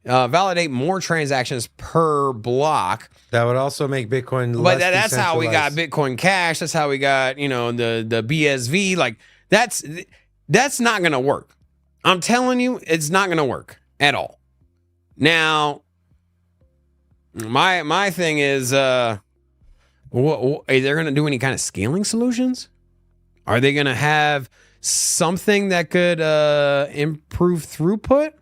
validate more transactions per block. That would also make Bitcoin less But that's how we got decentralized. Bitcoin Cash. That's how we got, the BSV. Like that's not going to work. I'm telling you, it's not going to work at all. Now, my thing is, are they going to do any kind of scaling solutions? Are they going to have something that could improve throughput?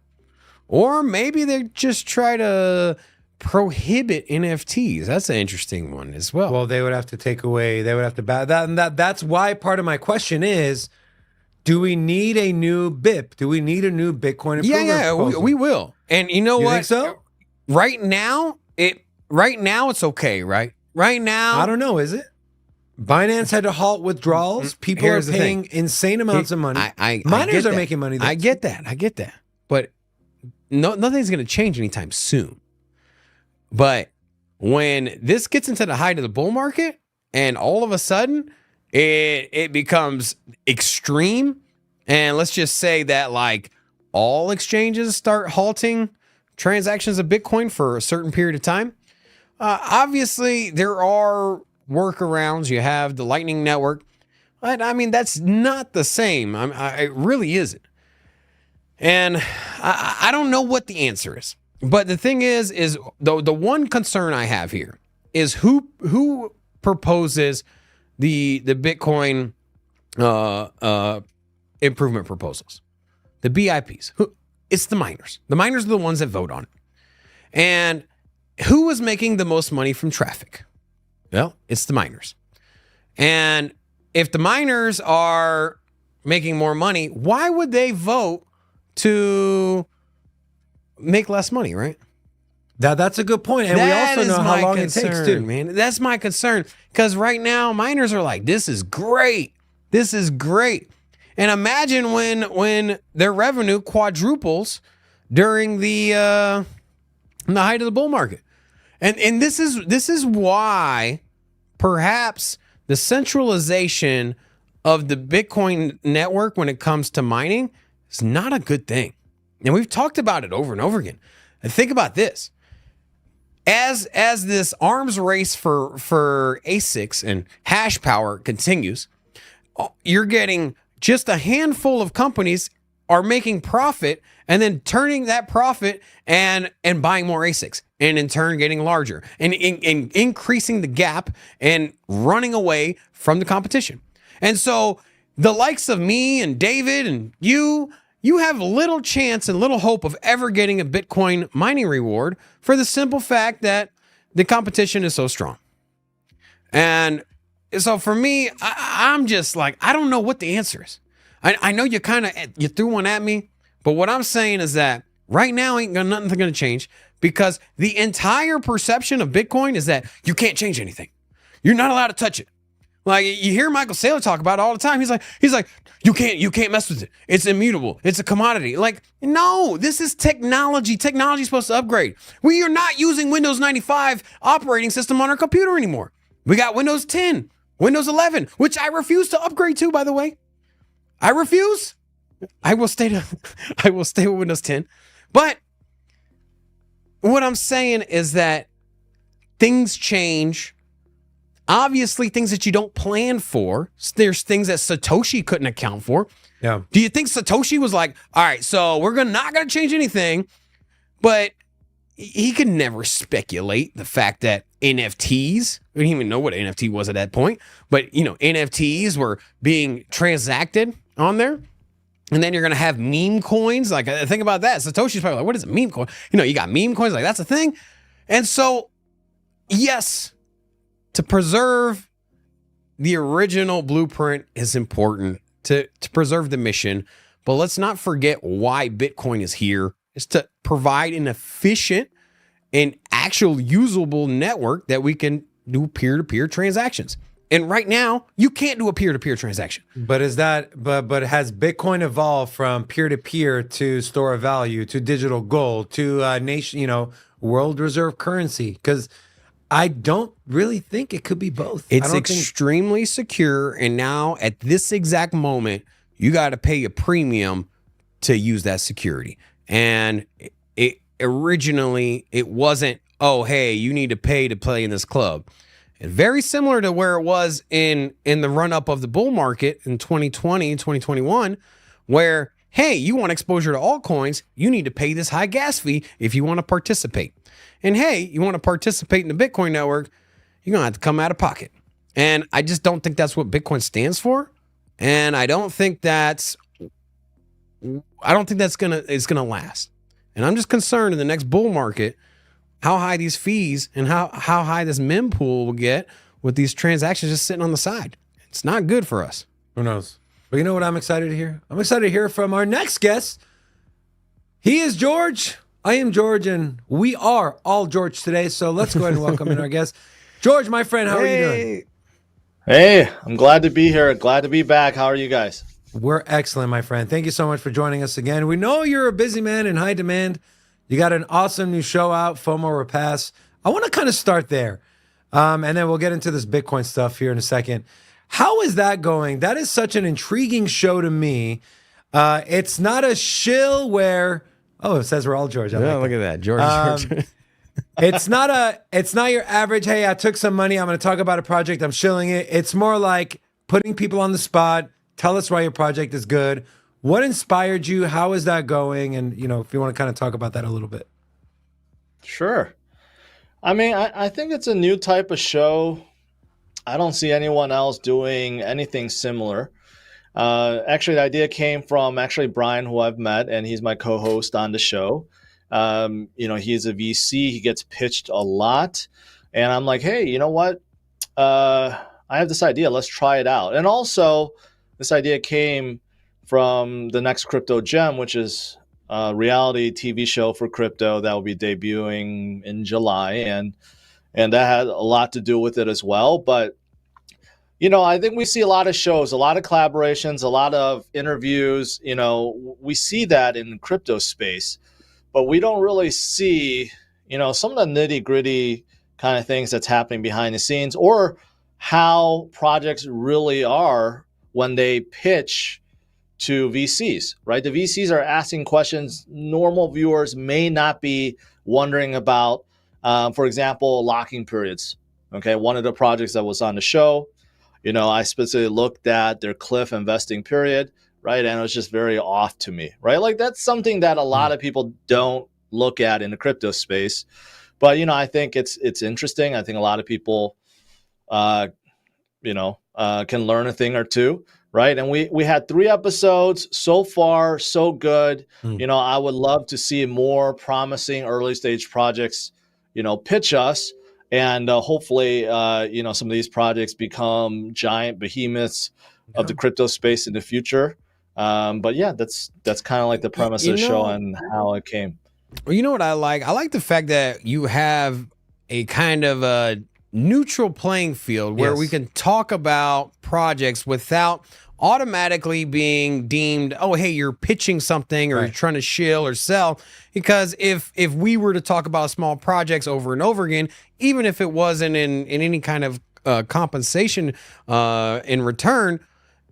Or maybe they just try to prohibit NFTs. That's an interesting one as well. Well, they would have to ban that, and that's why part of my question is, do we need a new BIP? Do we need a new Bitcoin improvement proposal? We will. And you know what? Think so? Right now it's okay, right? Right now, I don't know. Is it? Binance had to halt withdrawals. People Here's are the thing. paying insane amounts of money. Miners are making money. I get that. But nothing's going to change anytime soon. But when this gets into the height of the bull market, and all of a sudden it becomes extreme, and let's just say that like all exchanges start halting transactions of Bitcoin for a certain period of time. Obviously, there are workarounds. You have the Lightning Network, but I mean that's not the same. It really isn't. And I don't know what the answer is. But the thing is the one concern I have here is who proposes the Bitcoin improvement proposals, the BIPs. It's the miners. The miners are the ones that vote on it. And who is making the most money from traffic? Well, it's the miners. And if the miners are making more money, why would they vote to make less money, right? That's a good point. And we also know how long it takes too. Man. That's my concern. Because right now, miners are like, this is great. This is great. And imagine when their revenue quadruples during the height of the bull market. And this is why perhaps the centralization of the Bitcoin network when it comes to mining is not a good thing. And we've talked about it over and over again. And think about this. As this arms race for ASICs and hash power continues, you're getting just a handful of companies are making profit and then turning that profit and buying more ASICs, and in turn getting larger and increasing the gap and running away from the competition. And so the likes of me and David and you have little chance and little hope of ever getting a Bitcoin mining reward for the simple fact that the competition is so strong. And so for me, I'm just like, I don't know what the answer is. I know you threw one at me, but what I'm saying is that right now nothing's going to change, because the entire perception of Bitcoin is that you can't change anything. You're not allowed to touch it. Like you hear Michael Saylor talk about it all the time. He's like, you can't mess with it. It's immutable. It's a commodity. Like, no, this is technology. Technology is supposed to upgrade. We are not using Windows 95 operating system on our computer anymore. We got Windows 10. Windows 11, which I refuse to upgrade to, by the way. I refuse. I will stay with Windows 10. But what I'm saying is that things change. Obviously, things that you don't plan for. There's things that Satoshi couldn't account for. Yeah. Do you think Satoshi was like, all right, so we're not going to change anything, but he could never speculate the fact that NFTs, we didn't even know what an NFT was at that point, but NFTs were being transacted on there. And then you're going to have meme coins. Like, think about that. Satoshi's probably like, what is a meme coin? You got meme coins, like that's a thing. And so, yes, to preserve the original blueprint is important to preserve the mission, but let's not forget why Bitcoin is here. Is to provide an efficient and actual usable network that we can do peer-to-peer transactions. And right now, you can't do a peer-to-peer transaction. But has Bitcoin evolved from peer-to-peer to store of value to digital gold to nation, world reserve currency? Because I don't really think it could be both. It's extremely secure, and now at this exact moment, you got to pay a premium to use that security. And it originally, it wasn't, oh, hey, you need to pay to play in this club. And very similar to where it was in the run-up of the bull market in 2020, 2021, where, hey, you want exposure to altcoins, you need to pay this high gas fee if you want to participate. And hey, you want to participate in the Bitcoin network, you're going to have to come out of pocket. And I just don't think that's what Bitcoin stands for. And I don't think that's gonna last. And I'm just concerned in the next bull market how high these fees and how high this mempool will get with these transactions just sitting on the side. It's not good for us. Who knows? But you know what I'm excited to hear? I'm excited to hear from our next guest. He is George. I am George, and we are all George today. So let's go ahead and welcome in our guest. George, my friend, how are you doing? Hey, I'm glad to be here. Glad to be back. How are you guys? We're excellent, my friend. Thank you so much for joining us again. We know you're a busy man in high demand. You got an awesome new show out, FOMO or Pass. I want to kind of start there, and then we'll get into this Bitcoin stuff here in a second. How is that going? That is such an intriguing show to me. It's not a shill where, it says we're all George. Look at that, George. It's not your average, hey, I took some money, I'm going to talk about a project, I'm shilling it. It's more like putting people on the spot. Tell us why your project is good. What inspired you? How is that going? And, if you want to kind of talk about that a little bit. Sure. I mean, I think it's a new type of show. I don't see anyone else doing anything similar. Actually, the idea came from Brian, who I've met, and he's my co-host on the show. He's a VC. He gets pitched a lot. And I'm like, hey, you know what? I have this idea. Let's try it out. And also, this idea came from the next Crypto Gem, which is a reality TV show for crypto that will be debuting in July. And that had a lot to do with it as well. But, I think we see a lot of shows, a lot of collaborations, a lot of interviews. We see that in the crypto space, but we don't really see, some of the nitty gritty kind of things that's happening behind the scenes, or how projects really are when they pitch to VCs, right? The VCs are asking questions normal viewers may not be wondering about. For example, locking periods. Okay, one of the projects that was on the show, I specifically looked at their cliff investing period, right? And it was just very off to me, right? Like that's something that a lot of people don't look at in the crypto space. But, I think it's interesting. I think a lot of people, can learn a thing or two. Right. And we had 3 episodes so far. So good. I would love to see more promising early stage projects, pitch us. And hopefully, some of these projects become giant behemoths of the crypto space in the future. But yeah, that's kind of like the premise of the show and how it came. Well, you know what I like? I like the fact that you have a kind of a neutral playing field where we can talk about projects without automatically being deemed, oh, hey, you're pitching something or you're trying to shill or sell. Because if we were to talk about small projects over and over again, even if it wasn't in any kind of compensation in return,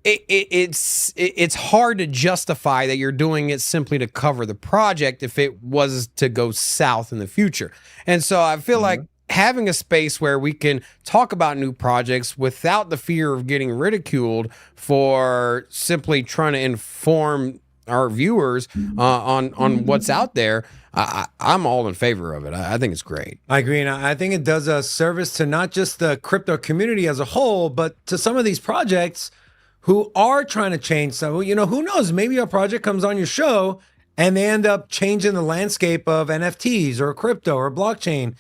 it's hard to justify that you're doing it simply to cover the project if it was to go south in the future. And so I feel like having a space where we can talk about new projects without the fear of getting ridiculed for simply trying to inform our viewers on what's out there, I'm all in favor of it. I think it's great. I agree. And I think it does a service to not just the crypto community as a whole, but to some of these projects who are trying to change. So, you know, who knows? Maybe a project comes on your show and they end up changing the landscape of NFTs or crypto or blockchain.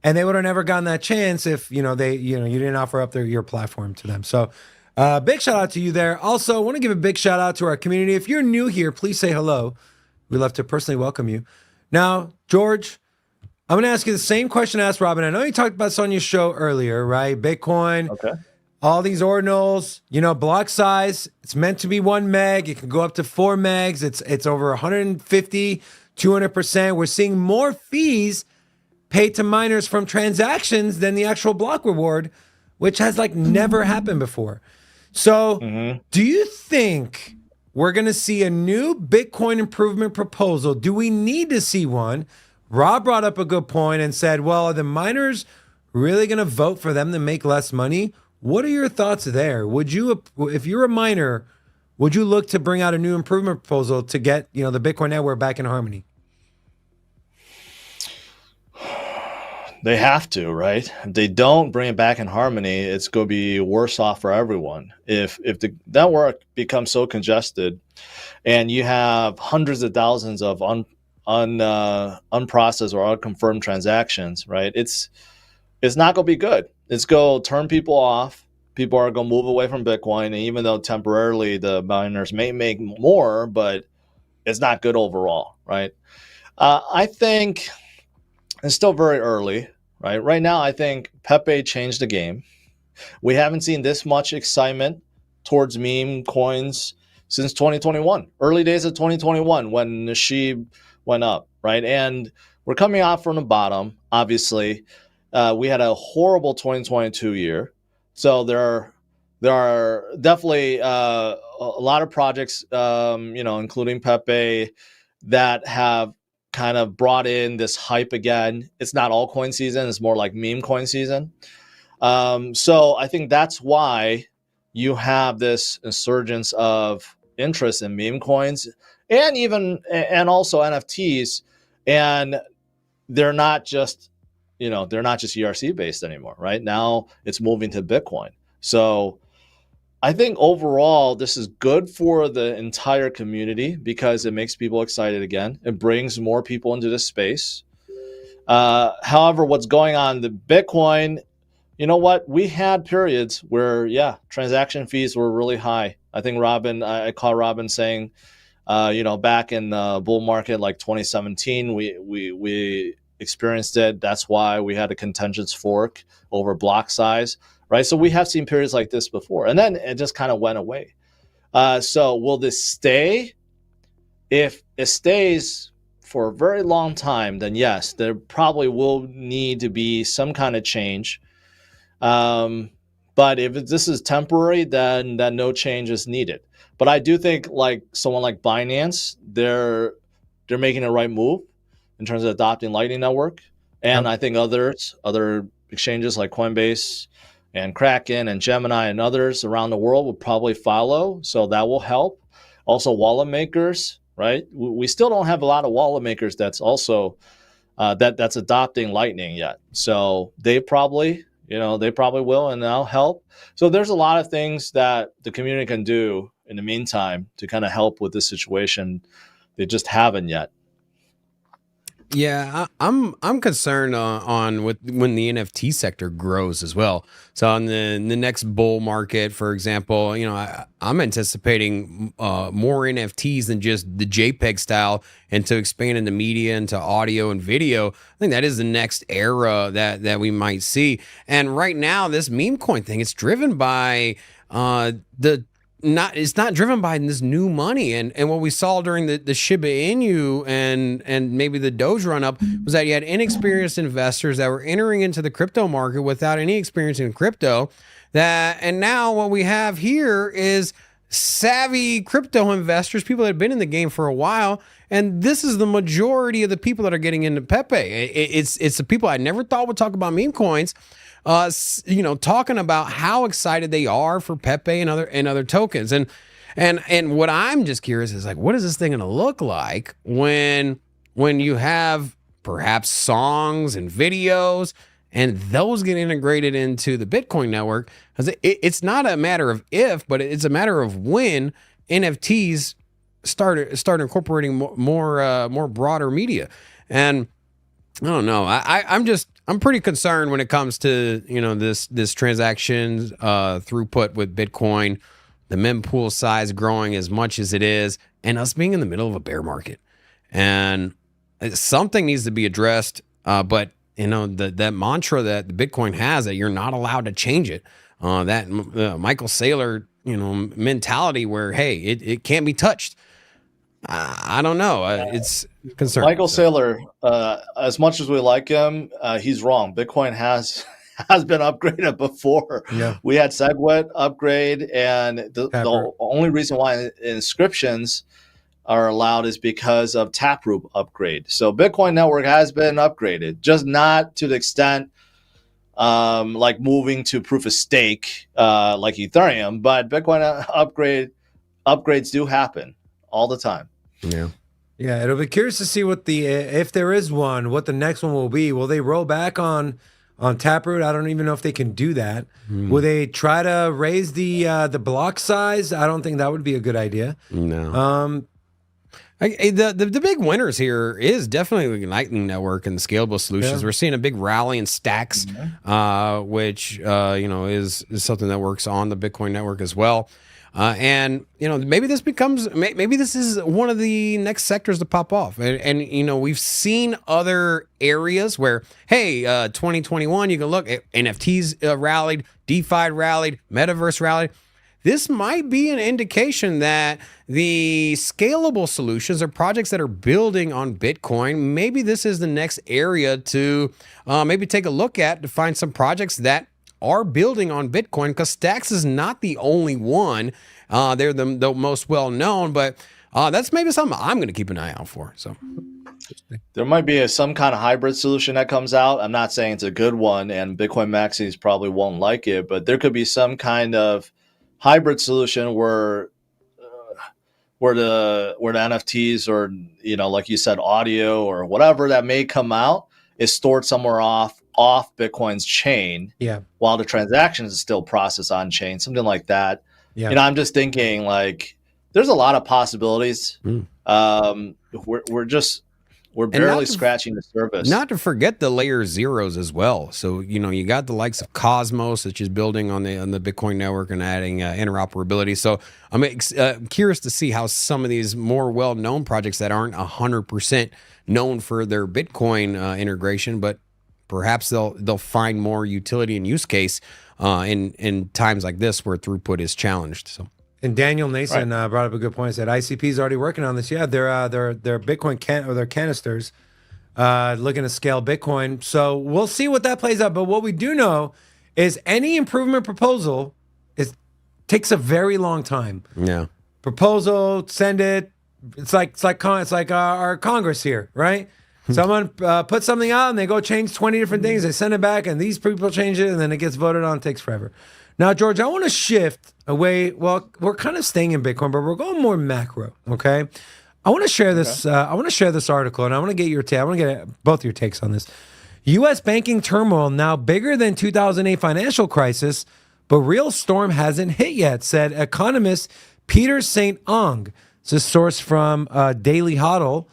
And they would have never gotten that chance if, you didn't offer up your platform to them. So big shout out to you there. Also, I want to give a big shout out to our community. If you're new here, please say hello. We'd love to personally welcome you. Now, George, I'm going to ask you the same question I asked Robin. I know you talked about this on your show earlier, right? Bitcoin, all these ordinals, block size, it's meant to be 1 meg. It can go up to 4 megs. It's over 150, 200%. We're seeing more fees paid to miners from transactions than the actual block reward, which has never happened before. So do you think we're going to see a new Bitcoin improvement proposal? Do we need to see one? Rob brought up a good point and said, well, are the miners really going to vote for them to make less money? What are your thoughts there? Would you, if you're a miner, would you look to bring out a new improvement proposal to get, the Bitcoin network back in harmony? They have to, right? If they don't bring it back in harmony, it's going to be worse off for everyone. If the network becomes so congested and you have hundreds of thousands of unprocessed or unconfirmed transactions, right? It's not going to be good. It's going to turn people off. People are going to move away from Bitcoin. And even though temporarily the miners may make more, but it's not good overall, right? I think it's still very early. Right now, I think Pepe changed the game. We haven't seen this much excitement towards meme coins since 2021, early days of 2021 when the SHIB went up, right? And we're coming off from the bottom, obviously. We had a horrible 2022 year. So there are definitely a lot of projects, including Pepe, that have kind of brought in this hype again. It's not altcoin season. It's more like meme coin season. So I think that's why you have this insurgence of interest in meme coins and also NFTs. And they're not just ERC based anymore, right? Now it's moving to Bitcoin. So I think overall, this is good for the entire community because it makes people excited again. It brings more people into this space. However, what's going on the Bitcoin, you know what? We had periods where, transaction fees were really high. I think I caught Robin saying, back in the bull market like 2017, we experienced it. That's why we had a contentious fork over block size. Right. So we have seen periods like this before, and then it just kind of went away. So will this stay? If it stays for a very long time, then yes, there probably will need to be some kind of change. But if this is temporary, then no change is needed. But I do think like someone like Binance, they're making the right move in terms of adopting Lightning Network. And I think other exchanges like Coinbase and Kraken and Gemini and others around the world will probably follow. So that will help. Also wallet makers, right? We still don't have a lot of wallet makers that's also that's adopting Lightning yet. So they probably will, and that'll help. So there's a lot of things that the community can do in the meantime to kind of help with this situation. They just haven't yet. Yeah, I'm concerned on when the NFT sector grows as well. So on the next bull market, for example, I'm anticipating more NFTs than just the JPEG style, and to expand into media, into audio and video. I think that is the next era that we might see. And right now, this meme coin thing, it's driven by the it's not driven by this new money. And what we saw during the Shiba Inu and maybe the Doge run up was that you had inexperienced investors that were entering into the crypto market without any experience in crypto. And now what we have here is savvy crypto investors, people that have been in the game for a while. And this is the majority of the people that are getting into Pepe. It's the people I never thought would talk about meme coins, talking about how excited they are for Pepe and other tokens. And what I'm just curious is like, what is this thing going to look like when you have perhaps songs and videos and those get integrated into the Bitcoin network? Because it's not a matter of if, but it's a matter of when NFTs start incorporating more broader media. And I don't know. I'm pretty concerned when it comes to this transaction throughput with Bitcoin, the mempool size growing as much as it is, and us being in the middle of a bear market. And something needs to be addressed. But that mantra that the Bitcoin has, that you're not allowed to change it. That Michael Saylor mentality where hey, it can't be touched. I don't know. It's concerning. Michael Saylor, as much as we like him, he's wrong. Bitcoin has been upgraded before. Yeah. We had SegWit upgrade, and the only reason why inscriptions are allowed is because of Taproot upgrade. So Bitcoin network has been upgraded, just not to the extent like moving to proof of stake like Ethereum, but Bitcoin upgrades do happen all the time. Yeah, it'll be curious to see what if there is one, what the next one will be. Will they roll back on Taproot? I don't even know if they can do that. Will they try to raise the block size? I don't think that would be a good idea. No. The big winners here is definitely the Lightning Network and the scalable solutions. Yeah. We're seeing a big rally in stacks, which is something that works on the Bitcoin network as well. And maybe this is one of the next sectors to pop off. And we've seen other areas where, hey, 2021, you can look at NFTs rallied, DeFi rallied, Metaverse rallied. This might be an indication that the scalable solutions or projects that are building on Bitcoin, maybe this is the next area to maybe take a look at to find some projects that are building on Bitcoin, because Stacks is not the only one. They're the most well-known, but that's maybe something I'm going to keep an eye out for. So there might be some kind of hybrid solution that comes out. I'm not saying it's a good one, and Bitcoin maxis probably won't like it, but there could be some kind of hybrid solution where the NFTs or like you said, audio or whatever that may come out is stored somewhere off Bitcoin's chain, while the transactions is still processed on chain, something like that. I'm just thinking like there's a lot of possibilities. We're barely scratching the surface. Not to forget the layer zeros as well. So you got the likes of Cosmos, which is building on the Bitcoin network and adding interoperability. So I'm curious to see how some of these more well-known projects that aren't 100% known for their Bitcoin integration, but perhaps they'll find more utility and use case in times like this where throughput is challenged. So. And Daniel Nason brought up a good point. He said ICP is already working on this. Yeah, they're Bitcoin their canisters looking to scale Bitcoin. So we'll see what that plays out. But what we do know is any improvement proposal takes a very long time. Yeah, proposal, send it. It's like our Congress here, right? Someone puts something out and they go change 20 different things. They send it back and these people change it and then it gets voted on. It takes forever. Now, George, I want to shift away. Well, we're kind of staying in Bitcoin, but we're going more macro. Okay, I want to share this. I want to share this article, and I want to get your take. I want to get both your takes on this. U.S. banking turmoil now bigger than 2008 financial crisis, but real storm hasn't hit yet, said economist Peter St. Ong. It's a source from Daily Hodl.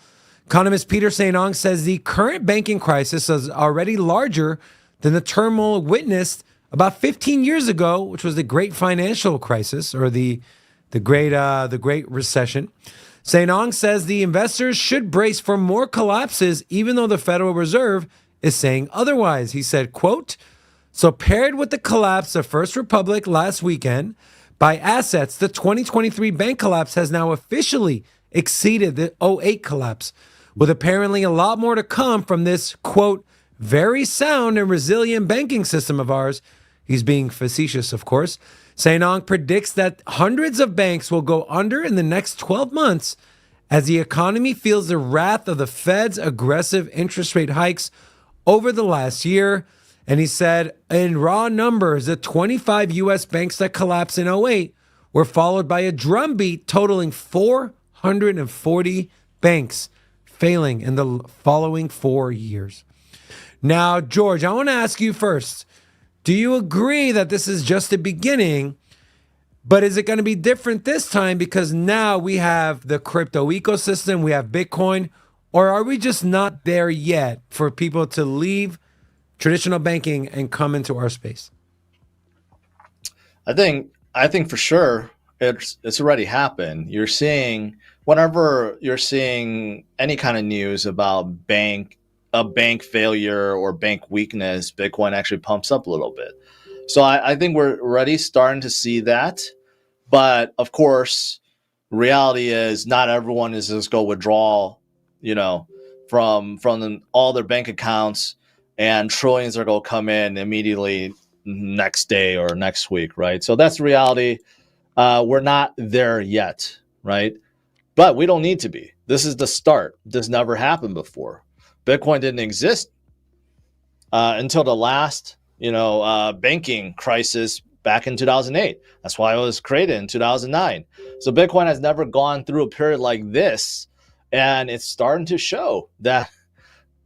Economist Peter St. Ong says the current banking crisis is already larger than the turmoil witnessed about 15 years ago, which was the Great Financial Crisis or the Great Recession. St. Ong says the investors should brace for more collapses, even though the Federal Reserve is saying otherwise. He said, quote, "So paired with the collapse of First Republic last weekend, by assets, the 2023 bank collapse has now officially exceeded the '08 collapse, with apparently a lot more to come from this, quote, very sound and resilient banking system of ours. He's being facetious, of course. St. Ong predicts that hundreds of banks will go under in the next 12 months as the economy feels the wrath of the Fed's aggressive interest rate hikes over the last year. And he said, in raw numbers, the 25 U.S. banks that collapsed in '08 were followed by a drumbeat totaling 440 banks failing in the following 4 years. Now, George, I want to ask you first. Do you agree that this is just the beginning, but is it going to be different this time because now we have the crypto ecosystem, we have Bitcoin, or are we just not there yet for people to leave traditional banking and come into our space? I think for sure it's already happened. You're seeing whenever you're seeing any kind of news about a bank failure or bank weakness, Bitcoin actually pumps up a little bit. So I think we're already starting to see that. But of course, reality is not everyone is just go withdraw, from all their bank accounts, and trillions are going to come in immediately next day or next week, right? So that's reality. We're not there yet, right? But we don't need to be. This is the start. This never happened before. Bitcoin didn't exist until the last, banking crisis back in 2008. That's why it was created in 2009. So Bitcoin has never gone through a period like this, and it's starting to show that,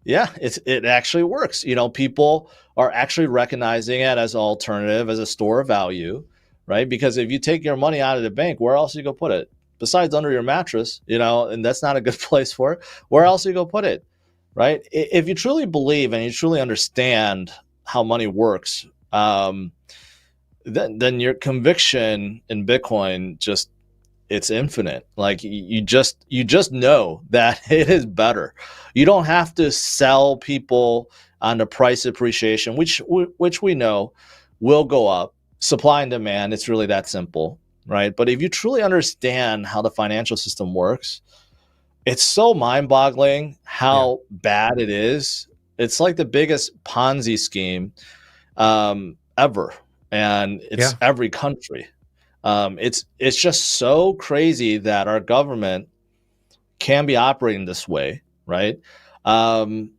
yeah, it actually works. People are actually recognizing it as an alternative, as a store of value, right? Because if you take your money out of the bank, where else are you going to put it? Besides under your mattress, and that's not a good place for it. Where else are you going to put it? Right? If you truly believe and you truly understand how money works, then your conviction in Bitcoin it's infinite. Like you just know that it is better. You don't have to sell people on the price appreciation, which we know will go up. Supply and demand. It's really that simple, right? But if you truly understand how the financial system works, it's so mind-boggling how bad it is. It's like the biggest Ponzi scheme ever, and it's every country. It's just so crazy that our government can be operating this way, right? And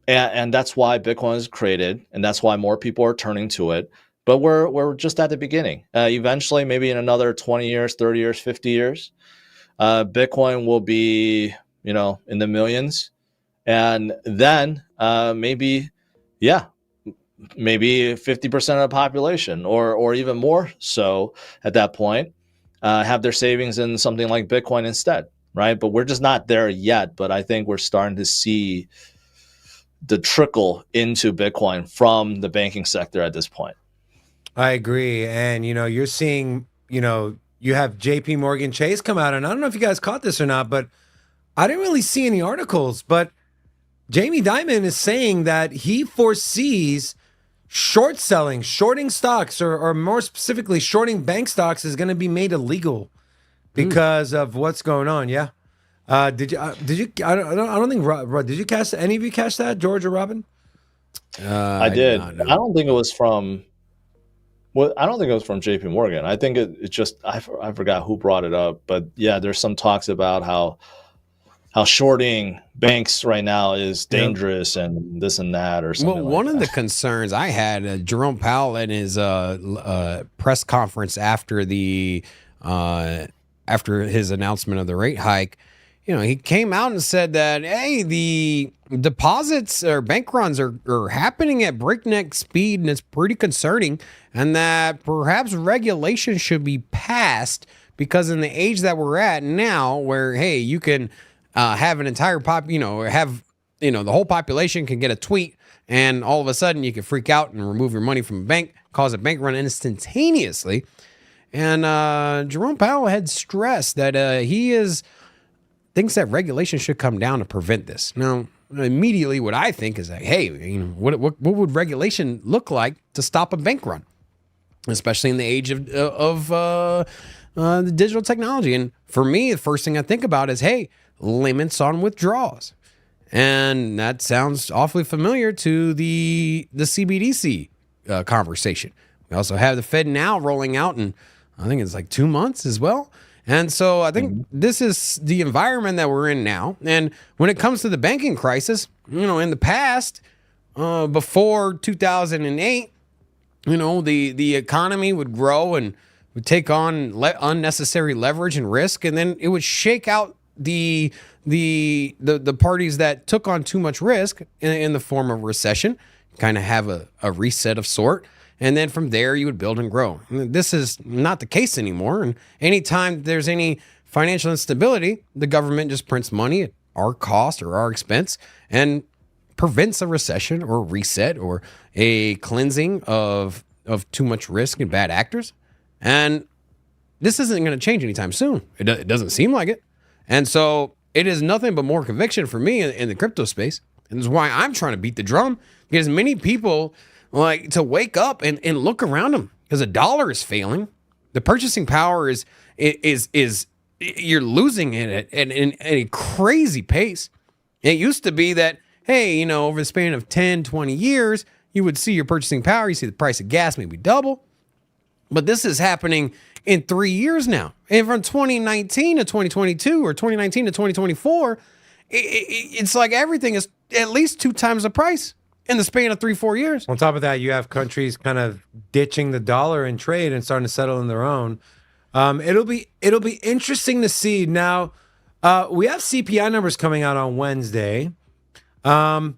that's why Bitcoin is created, and that's why more people are turning to it. But we're just at the beginning. Eventually, maybe in another 20 years, 30 years, 50 years, Bitcoin will be, in the millions. And then maybe 50% of the population or even more so at that point have their savings in something like Bitcoin instead, right? But we're just not there yet. But I think we're starting to see the trickle into Bitcoin from the banking sector at this point. I agree. And, you're seeing, you have JP Morgan Chase come out, and I don't know if you guys caught this or not, but I didn't really see any articles, but Jamie Dimon is saying that he foresees shorting stocks, or more specifically, shorting bank stocks is going to be made illegal because of what's going on. Yeah. Did you, I don't think, did you catch, any of you catch that, George or Robin? I did. I don't think it was from, I don't think it was from JP Morgan. I think it just, I forgot who brought it up, but yeah, there's some talks about how shorting banks right now is dangerous and this and that or something. Well, one of the concerns I had, Jerome Powell in his press conference after his announcement of the rate hike, he came out and said that, hey, the deposits or bank runs are happening at breakneck speed, and it's pretty concerning, and that perhaps regulation should be passed because in the age that we're at now, where, hey, you can have an entire the whole population can get a tweet, and all of a sudden you can freak out and remove your money from a bank, cause a bank run instantaneously. And Jerome Powell had stressed that he thinks that regulation should come down to prevent this. Now, immediately what I think is like, hey, what would regulation look like to stop a bank run? especially in the age of the digital technology. And for me, the first thing I think about is, hey, limits on withdrawals. And that sounds awfully familiar to the CBDC conversation. We also have the Fed now rolling out, and I think it's like 2 months as well. And so I think this is the environment that we're in now. And when it comes to the banking crisis, in the past, before 2008, the economy would grow and would take on unnecessary leverage and risk, and then it would shake out the parties that took on too much risk in the form of recession, kind of have a reset of sort. And then from there, you would build and grow. This is not the case anymore. And anytime there's any financial instability, the government just prints money at our cost or our expense and prevents a recession or reset or a cleansing of too much risk and bad actors. And this isn't going to change anytime soon. It doesn't seem like it. And so it is nothing but more conviction for me in the crypto space. And this is why I'm trying to beat the drum, because many people like to wake up and look around them, because the dollar is failing. The purchasing power is you're losing it at a crazy pace. It used to be that, hey, over the span of 10, 20 years, you would see your purchasing power. You see the price of gas maybe double. But this is happening in 3 years now. And from 2019 to 2022 or 2019 to 2024, it's like everything is at least 2 times the price in the span of 3-4 years. On top of that, you have countries kind of ditching the dollar in trade and starting to settle in their own. It'll be interesting to see. Now, we have CPI numbers coming out on Wednesday. I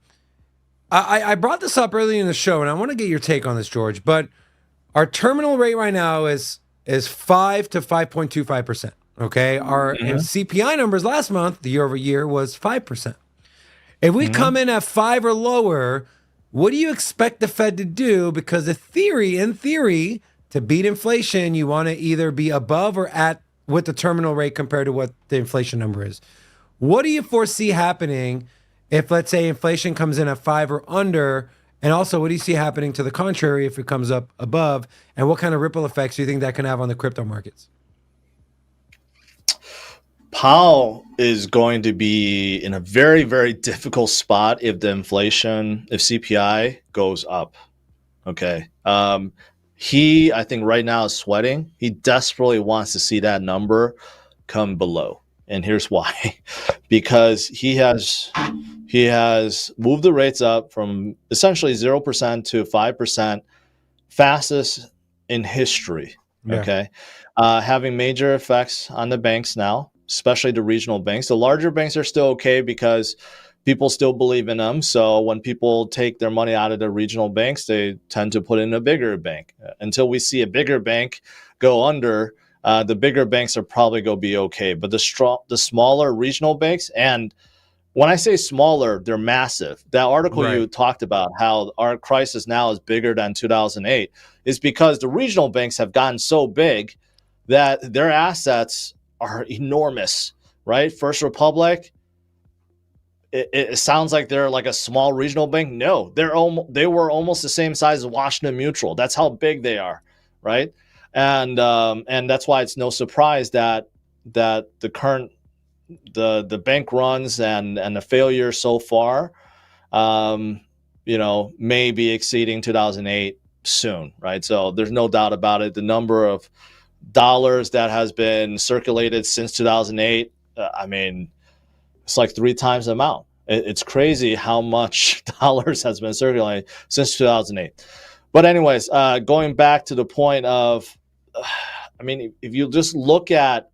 brought this up earlier in the show, and I want to get your take on this, George. But our terminal rate right now is 5 to 5.25%. Okay, our CPI numbers last month, the year over year, was 5%. If we come in at 5 or lower, what do you expect the Fed to do? Because in theory, to beat inflation, you want to either be above or at with the terminal rate compared to what the inflation number is. What do you foresee happening if, let's say, inflation comes in at 5 or under? And also, what do you see happening to the contrary if it comes up above? And what kind of ripple effects do you think that can have on the crypto markets? Powell is going to be in a very, very difficult spot if CPI goes up. Okay. He, I think right now is sweating. He desperately wants to see that number come below. And here's why. Because he has moved the rates up from essentially 0% to 5%, fastest in history. Yeah. Okay. Having major effects on the banks now, especially the regional banks. The larger banks are still okay because people still believe in them. So when people take their money out of the regional banks, they tend to put in a bigger bank. Until we see a bigger bank go under, the bigger banks are probably going to be okay. But the smaller regional banks, and when I say smaller, they're massive. That article you talked about, how our crisis now is bigger than 2008, is because the regional banks have gotten so big that their assets are enormous, right? First Republic, it sounds like they're like a small regional bank. No, they were almost the same size as Washington Mutual. That's how big they are, right? And that's why it's no surprise that the current the bank runs and the failure so far, may be exceeding 2008 soon, right? So there's no doubt about it. The number of dollars that has been circulated since 2008, it's like 3 times the amount. It's crazy how much dollars has been circulating since 2008. But anyways, going back to the point of, if you just look at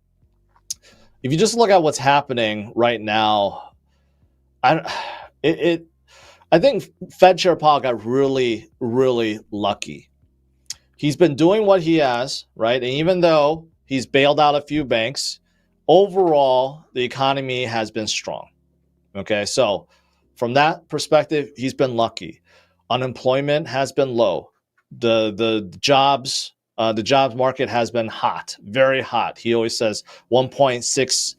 what's happening right now, I think Fed Chair Powell got really, really lucky. He's been doing what he has, right? And even though he's bailed out a few banks, overall, the economy has been strong. Okay, so from that perspective, he's been lucky. Unemployment has been low. The jobs market has been hot, very hot. He always says 1.6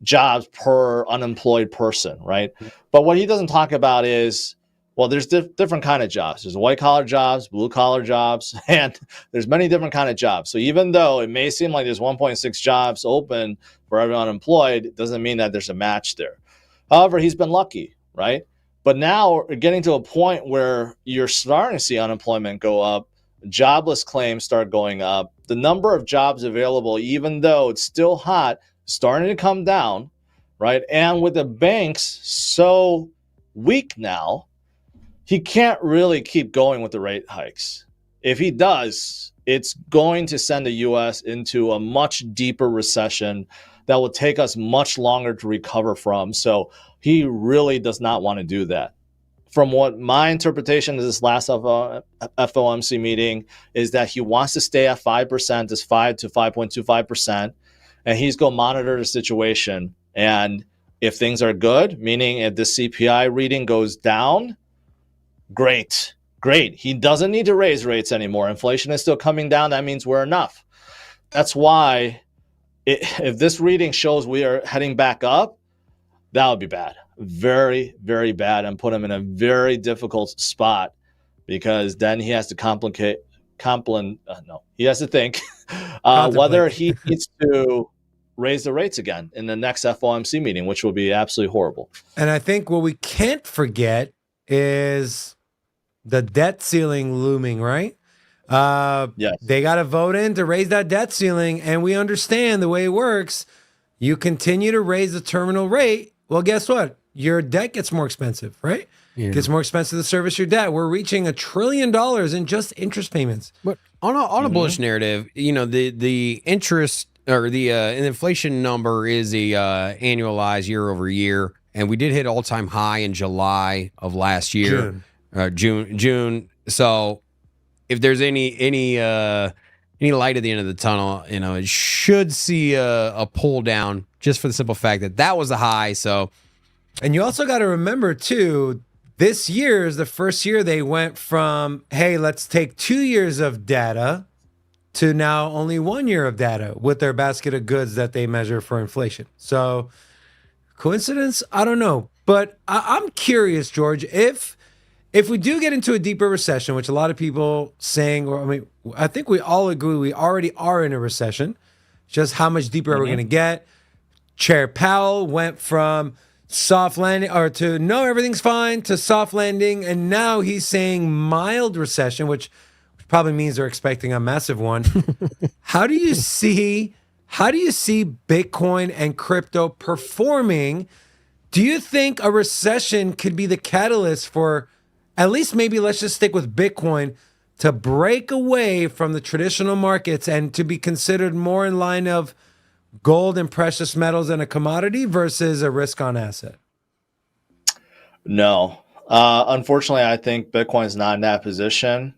jobs per unemployed person, right? But what he doesn't talk about is Well, there's different kind of jobs. There's white collar jobs, blue collar jobs, and there's many different kind of jobs. So even though it may seem like there's 1.6 jobs open for everyone unemployed, it doesn't mean that there's a match there. However, he's been lucky, right? But now we're getting to a point where you're starting to see unemployment go up, jobless claims start going up, the number of jobs available, even though it's still hot, starting to come down, right? And with the banks so weak now, he can't really keep going with the rate hikes. If he does, it's going to send the U.S. into a much deeper recession that will take us much longer to recover from. So he really does not want to do that. From what my interpretation of this last FOMC meeting is that he wants to stay at 5%, this 5 to 5.25%, and he's going to monitor the situation. And if things are good, meaning if the CPI reading goes down, great. He doesn't need to raise rates anymore. Inflation is still coming down. That means we're enough. That's why if this reading shows we are heading back up, that would be bad. Very, very bad, and put him in a very difficult spot, because then he has to he has to think whether he needs to raise the rates again in the next FOMC meeting, which will be absolutely horrible. And I think what we can't forget is the debt ceiling looming, right? Yes. They got to vote in to raise that debt ceiling, and we understand the way it works. You continue to raise the terminal rate, well, guess what? Your debt gets more expensive, right? Yeah. It gets more expensive to service your debt. We're reaching $1 trillion in just interest payments. But on a bullish narrative, the interest or the inflation number is a annualized year over year, and we did hit all-time high in July of last year. June. So if there's any light at the end of the tunnel, it should see a pull down, just for the simple fact that was the high. So, and you also got to remember too, this year is the first year they went from, hey, let's take 2 years of data, to now only 1 year of data with their basket of goods that they measure for inflation. So coincidence? I don't know. But I'm curious, George, if we do get into a deeper recession, which a lot of people saying, I think we all agree we already are in a recession. Just how much deeper are we going to get? Chair Powell went from soft landing to no, everything's fine, to soft landing, and now he's saying mild recession, which probably means they're expecting a massive one. How do you see Bitcoin and crypto performing? Do you think a recession could be the catalyst for, at least maybe let's just stick with Bitcoin, to break away from the traditional markets and to be considered more in line of gold and precious metals and a commodity versus a risk-on asset? No. Unfortunately, I think Bitcoin's not in that position.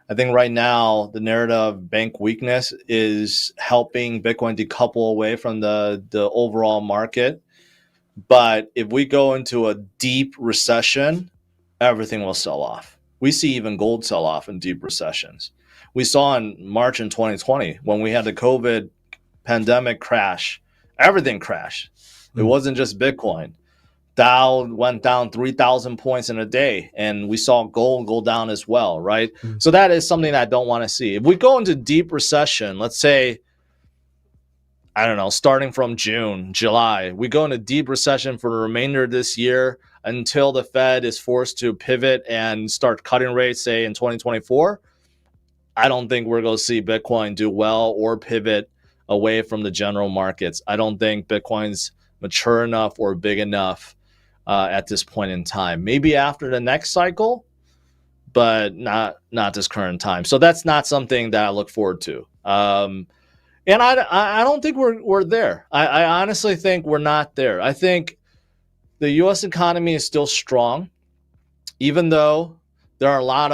I think right now the narrative of bank weakness is helping Bitcoin decouple away from the overall market. But if we go into a deep recession, everything will sell off. We see even gold sell off in deep recessions. We saw in March in 2020 when we had the COVID pandemic crash, everything crashed. It wasn't just Bitcoin. Dow went down 3,000 points in a day, and we saw gold go down as well, right? So that is something I don't want to see. If we go into deep recession, let's say, I don't know, starting from June, July, we go into deep recession for the remainder of this year until the Fed is forced to pivot and start cutting rates, say in 2024, I don't think we're going to see Bitcoin do well or pivot away from the general markets. I don't think Bitcoin's mature enough or big enough at this point in time. Maybe after the next cycle, but not this current time. So that's not something that I look forward to. And I don't think we're there. I honestly think we're not there. I think the U.S. economy is still strong, even though there are a lot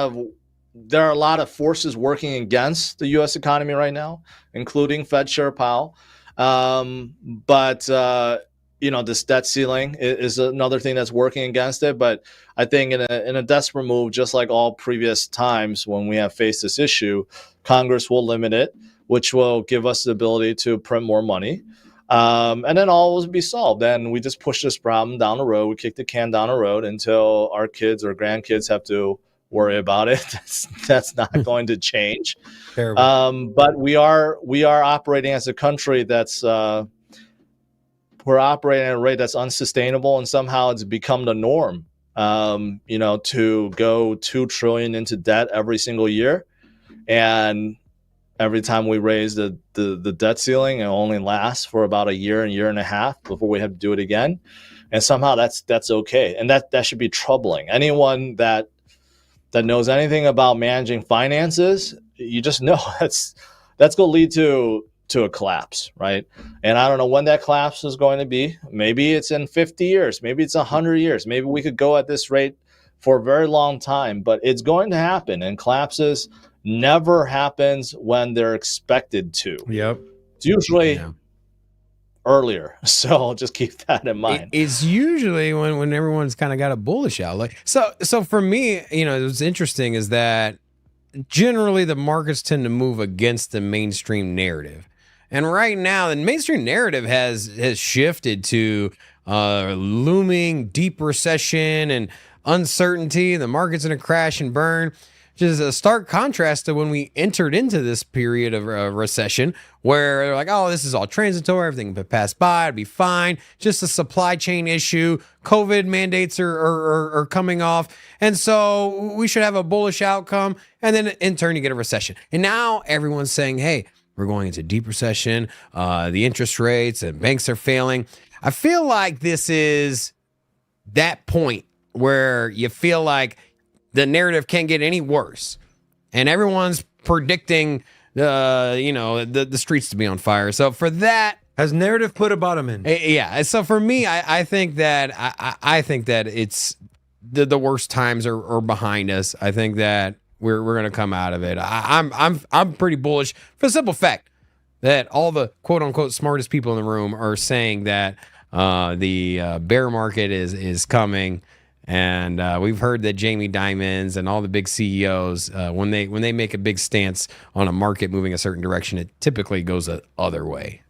of forces working against the U.S. economy right now, including Fed Chair Powell. But this debt ceiling is another thing that's working against it. But I think in a desperate move, just like all previous times when we have faced this issue, Congress will limit it, which will give us the ability to print more money. And then all will be solved. Then we just push this problem down the road. We kick the can down the road until our kids or grandkids have to worry about it. That's not going to change. Terrible. But we are operating as a country that's we're operating at a rate that's unsustainable, and somehow it's become the norm. To go 2 trillion into debt every single year, and every time we raise the debt ceiling, it only lasts for about a year and a half before we have to do it again. And somehow that's okay. And that should be troubling. Anyone that knows anything about managing finances, you just know that's going to lead to a collapse, right? And I don't know when that collapse is going to be. Maybe it's in 50 years. Maybe it's 100 years. Maybe we could go at this rate for a very long time, but it's going to happen. And collapses never happens when they're expected to. Yep. It's usually earlier. So just keep that in mind. It's usually when everyone's kind of got a bullish outlook. So for me, what's interesting is that generally the markets tend to move against the mainstream narrative. And right now, the mainstream narrative has shifted to looming deep recession and uncertainty. The market's going to crash and burn, which is a stark contrast to when we entered into this period of recession, where they're like, oh, this is all transitory, everything will pass by, it'll be fine, just a supply chain issue, COVID mandates are coming off, and so we should have a bullish outcome, and then in turn you get a recession. And now everyone's saying, hey, we're going into deep recession, the interest rates and banks are failing. I feel like this is that point where you feel like the narrative can't get any worse, and everyone's predicting the streets to be on fire. So for that, has narrative put a bottom in? Yeah. So for me, I think that I think that it's the worst times are behind us. I think that we're going to come out of it. I'm pretty bullish for the simple fact that all the quote unquote smartest people in the room are saying that the bear market is coming. And we've heard that Jamie Dimons and all the big CEOs, when they make a big stance on a market moving a certain direction, it typically goes the other way.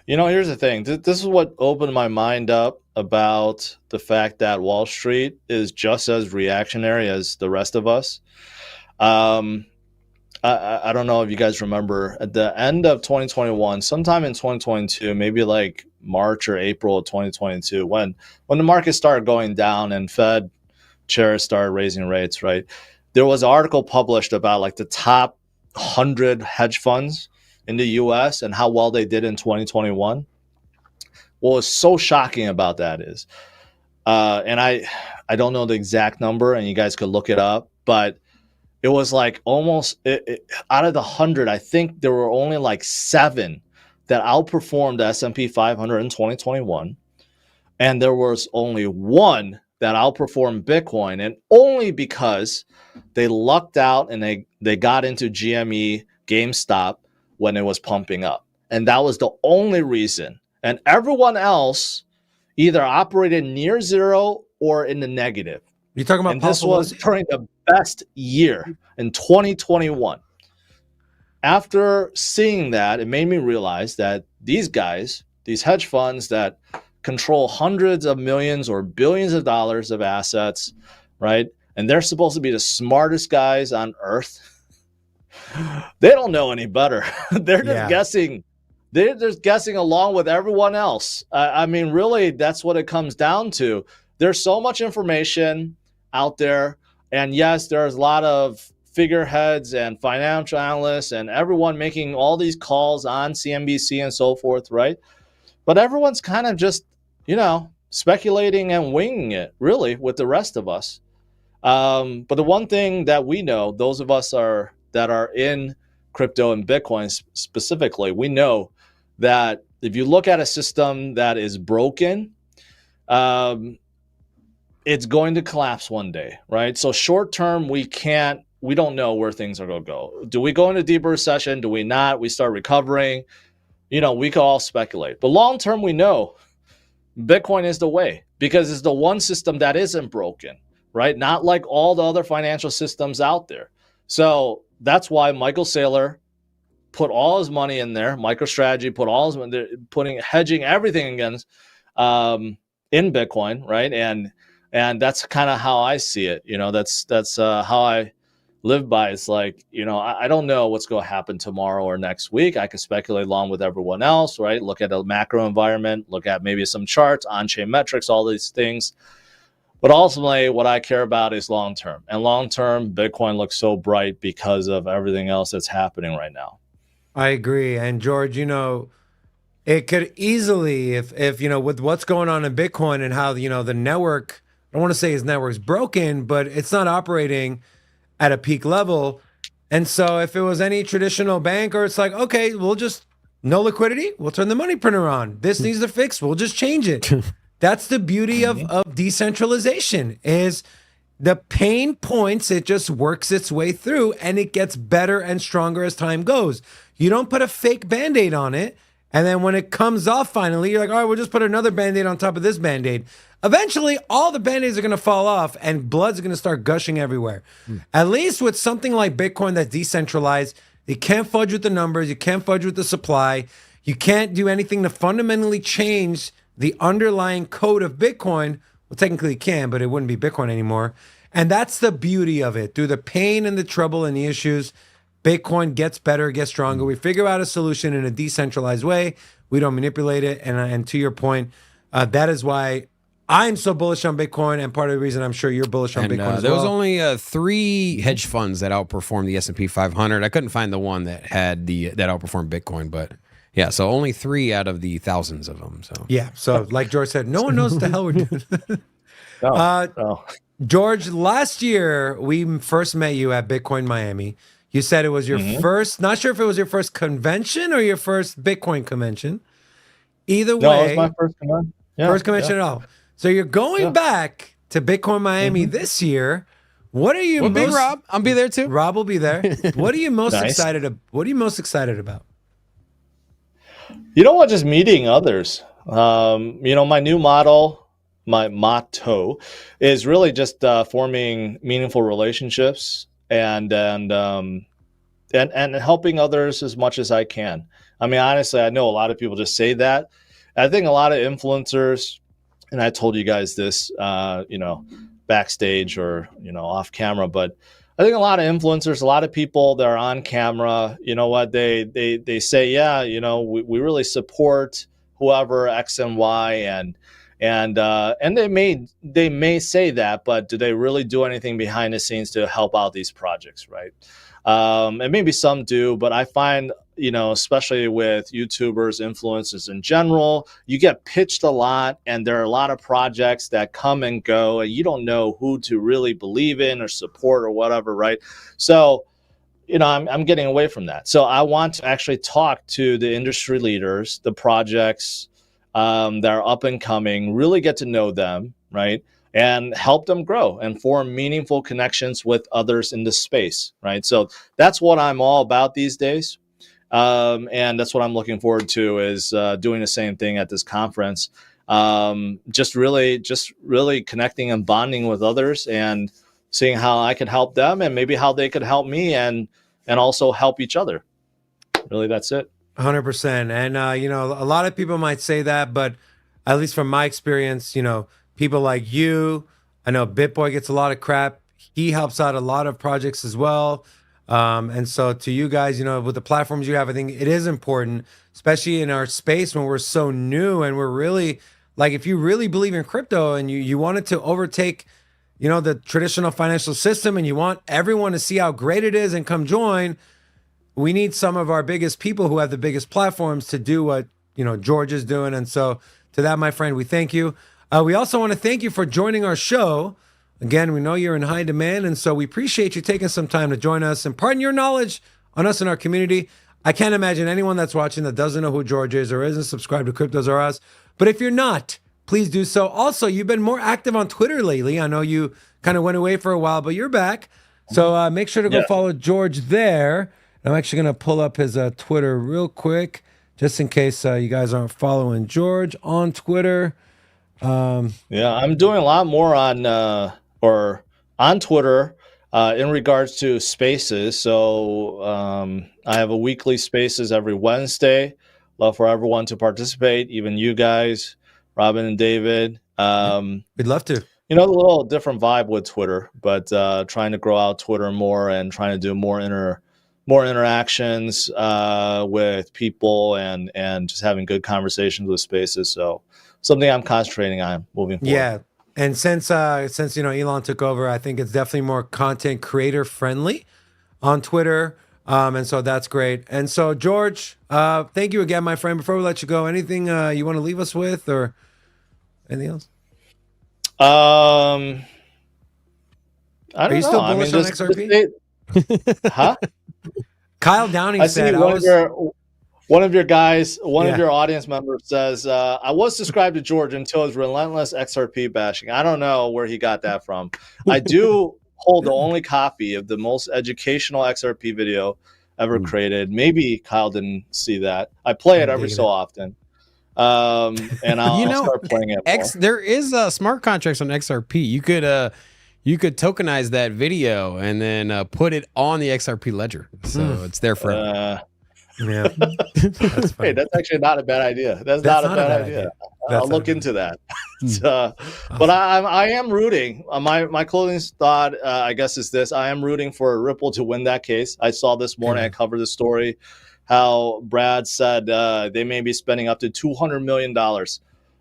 Here's the thing. This is what opened my mind up about the fact that Wall Street is just as reactionary as the rest of us. I don't know if you guys remember at the end of 2021, sometime in 2022, maybe like March or April of 2022, when the market started going down and Fed chairs started raising rates, right? There was an article published about like the top 100 hedge funds in the US and how well they did in 2021. What was so shocking about that is, and I don't know the exact number, and you guys could look it up, but it was like almost out of the 100, I think there were only like 7 that outperformed the S&P 500 in 2021, and there was only 1 that outperformed Bitcoin, and only because they lucked out and they got into GME, GameStop when it was pumping up, and that was the only reason. And everyone else either operated near zero or in the negative. You're talking about and this was during the best year in 2021. After seeing that, it made me realize that these guys, these hedge funds that control hundreds of millions or billions of dollars of assets, right? And they're supposed to be the smartest guys on earth. They don't know any better. They're just guessing. They're just guessing along with everyone else. I mean, really, that's what it comes down to. There's so much information out there. And yes, there's a lot of figureheads and financial analysts and everyone making all these calls on CNBC and so forth, right? But everyone's kind of just, speculating and winging it, really, with the rest of us. But the one thing that we know, those of us that are in crypto and Bitcoin specifically, we know that if you look at a system that is broken, it's going to collapse one day, right? So short term, we don't know where things are going to go. Do we go into deeper recession? Do we not? We start recovering? We could all speculate. But long term, we know Bitcoin is the way because it's the one system that isn't broken, right? Not like all the other financial systems out there. So that's why Michael Saylor put all his money in there. MicroStrategy put all his money, hedging everything against in Bitcoin, right? And that's kind of how I see it. That's how I live by. It's like, I don't know what's going to happen tomorrow or next week. I can speculate along with everyone else, right? Look at a macro environment, look at maybe some charts, on-chain metrics, all these things. But ultimately, what I care about is long-term. And long-term, Bitcoin looks so bright because of everything else that's happening right now. I agree. And George, it could easily, if with what's going on in Bitcoin and how, the network, I don't want to say his network's broken, but it's not operating at a peak level. And so if it was any traditional bank, or it's like, okay, we'll just, no liquidity, we'll turn the money printer on. This needs to fix, we'll just change it. That's the beauty of decentralization, is the pain points, it just works its way through and it gets better and stronger as time goes. You don't put a fake Band-Aid on it, and then when it comes off finally, you're like, all right, we'll just put another Band-Aid on top of this Band-Aid. Eventually, all the Band-Aids are going to fall off and blood's going to start gushing everywhere. At least with something like Bitcoin that's decentralized, you can't fudge with the numbers, you can't fudge with the supply, you can't do anything to fundamentally change the underlying code of Bitcoin. Well, technically you can, but it wouldn't be Bitcoin anymore. And that's the beauty of it. Through the pain and the trouble and the issues, Bitcoin gets better, gets stronger. We figure out a solution in a decentralized way. We don't manipulate it. And to your point, that is why I'm so bullish on Bitcoin, and part of the reason I'm sure you're bullish on Bitcoin as well. There was only 3 hedge funds that outperformed the S&P 500. I couldn't find the one that had that outperformed Bitcoin, but yeah, so only 3 out of the thousands of them. So yeah, so like George said, no one knows what the hell we're doing. No. George, last year we first met you at Bitcoin Miami. You said it was your first, not sure if it was your first convention or your first Bitcoin convention. Either way. No, it was my first convention. Yeah, first convention at all. So you're going back to Bitcoin Miami this year. What are you most... Big Rob, I'll be there too. Rob will be there. What are you most Nice. What are you most excited about? You know what? Just meeting others. My new model, my motto, is really just forming meaningful relationships and helping others as much as I can. I mean, honestly, I know a lot of people just say that. I think a lot of influencers, and I told you guys this, backstage or off camera, but I think a lot of influencers, a lot of people that are on camera, you know what, they say, yeah, we really support whoever X and Y, and they may say that, but do they really do anything behind the scenes to help out these projects, right? And maybe some do, but I find, especially with YouTubers, influencers in general, you get pitched a lot, and there are a lot of projects that come and go, and you don't know who to really believe in or support or whatever, right? So, I'm getting away from that. So I want to actually talk to the industry leaders, the projects that are up and coming, really get to know them, right? And help them grow and form meaningful connections with others in the space, right? So that's what I'm all about these days. And that's what I'm looking forward to, is doing the same thing at this conference. Just really connecting and bonding with others and seeing how I could help them and maybe how they could help me and also help each other. Really, that's it. 100%. And, a lot of people might say that, but at least from my experience, people like you, I know BitBoy gets a lot of crap. He helps out a lot of projects as well. And so to you guys, with the platforms you have, I think it is important, especially in our space when we're so new and we're really, like, if you really believe in crypto and you want it to overtake, the traditional financial system, and you want everyone to see how great it is and come join, we need some of our biggest people who have the biggest platforms to do what, George is doing. And so to that, my friend, we thank you. We also want to thank you for joining our show. Again, we know you're in high demand, and so we appreciate you taking some time to join us and pardon your knowledge on us and our community. I can't imagine anyone that's watching that doesn't know who George is or isn't subscribed to CryptosRUs. But if you're not, please do so. Also, you've been more active on Twitter lately. I know you kind of went away for a while, but you're back. So make sure to go follow George there. I'm actually going to pull up his Twitter real quick, just in case you guys aren't following George on Twitter. I'm doing a lot more on Twitter. In regards to spaces, so I have a weekly spaces every Wednesday. Love for everyone to participate, even you guys, Robin and David. We'd love to. A little different vibe with Twitter, but trying to grow out Twitter more and trying to do more interactions with people and just having good conversations with spaces. So something I'm concentrating on moving forward. Yeah. And since Elon took over, I think it's definitely more content creator friendly on Twitter. And so that's great. And so George, thank you again, my friend. Before we let you go, anything you want to leave us with or anything else? I don't know. Are you still bullish on XRP? Huh? Kyle Downing I said, see one of your guys, of your audience members says, I was subscribed to George until his relentless XRP bashing. I don't know where he got that from. I do hold the only copy of the most educational XRP video ever created. Maybe Kyle didn't see that. I play it every so often. And I'll start playing it more. There is smart contracts on XRP. You could tokenize that video and then put it on the XRP ledger, so it's there forever. Yeah, that's hey, that's actually not a bad idea. That's not a bad idea. I'll look into that. But I am rooting. My closing thought, I guess, is this: I am rooting for Ripple to win that case. I saw this morning. I covered the story. How Brad said they may be spending up to $200 million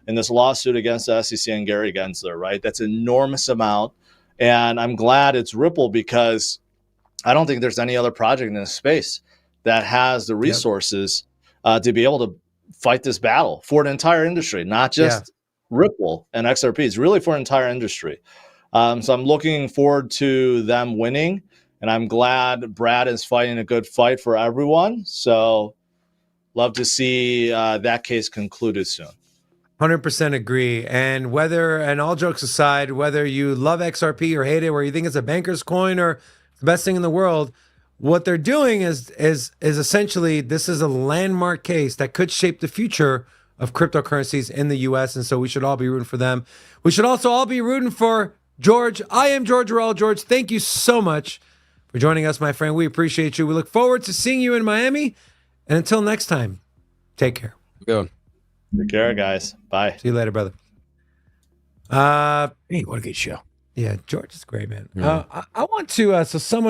in this lawsuit against the SEC and Gary Gensler, right? That's an enormous amount. And I'm glad it's Ripple because I don't think there's any other project in this space that has the resources to be able to fight this battle for an entire industry, not just Ripple and XRP. It's really for an entire industry. So I'm looking forward to them winning. And I'm glad Brad is fighting a good fight for everyone. So love to see that case concluded soon. 100% agree. And all jokes aside, whether you love XRP or hate it, or you think it's a banker's coin or the best thing in the world, what they're doing is essentially, this is a landmark case that could shape the future of cryptocurrencies in the US. And so we should all be rooting for them. We should also all be rooting for George. I am George Orell. George, thank you so much for joining us, my friend. We appreciate you. We look forward to seeing you in Miami. And until next time, take care. Good. Take care, guys. Bye. See you later, brother. Hey, what a good show. Yeah, George is great, man. I want to,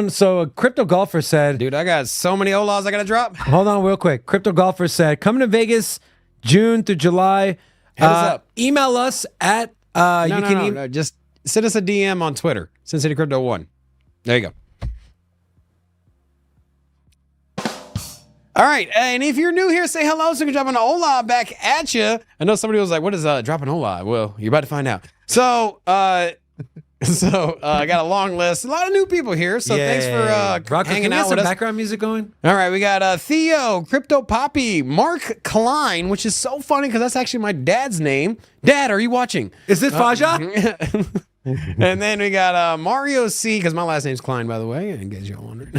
so a crypto golfer said, Dude, I got so many OLAs I got to drop. Hold on real quick. Crypto golfer said, coming to Vegas, June through July. Hit us up. Email us at, No, just send us a DM on Twitter, Sin City Crypto 1. There you go. All right, and if you're new here, say hello so we can drop an hola back at you. I know somebody was like, what is dropping hola? Well, you're about to find out. So, I got a long list. A lot of new people here, so thanks for hanging out with us. Background music going? All right, we got Theo, Crypto Poppy, Mark Klein, which is so funny because that's actually my dad's name. Dad, are you watching? Is this Faja? And then we got Mario C, because my last name's Klein, by the way, in case you're wondering.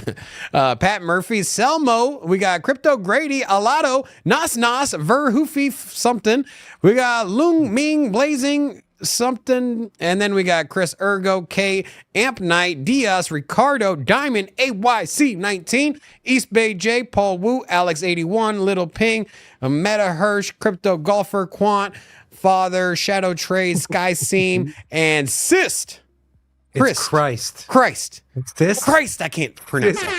Pat Murphy, Selmo. We got Crypto Grady, Alato, Nas, Ver Hoofy something. We got Lung Ming Blazing something. And then we got Chris Ergo, K, Amp Knight, Diaz, Ricardo, Diamond, AYC19, East Bay J, Paul Wu, Alex81, Little Ping, Meta Hirsch, Crypto Golfer, Quant, Father, Shadow Trade, Sky Seam, and Sist. Christ. It's this? Christ, I can't pronounce it.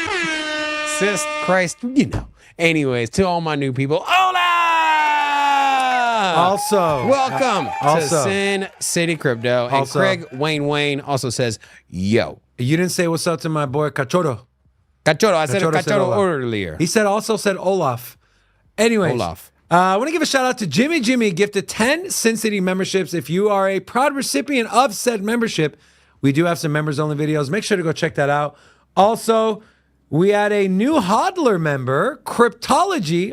Sist, Christ, you know. Anyways, to all my new people, hola! Also. Welcome to Sin City Crypto. And Craig Wayne also says, yo. You didn't say what's up to my boy Cachorro. Cachorro, I said Cachorro earlier. He said Olaf. Anyways. Olaf. I want to give a shout out to Jimmy. Jimmy gifted 10 Sin City memberships. If you are a proud recipient of said membership, we do have some members only videos. Make sure to go check that out. Also, we had a new hodler member, Cryptology.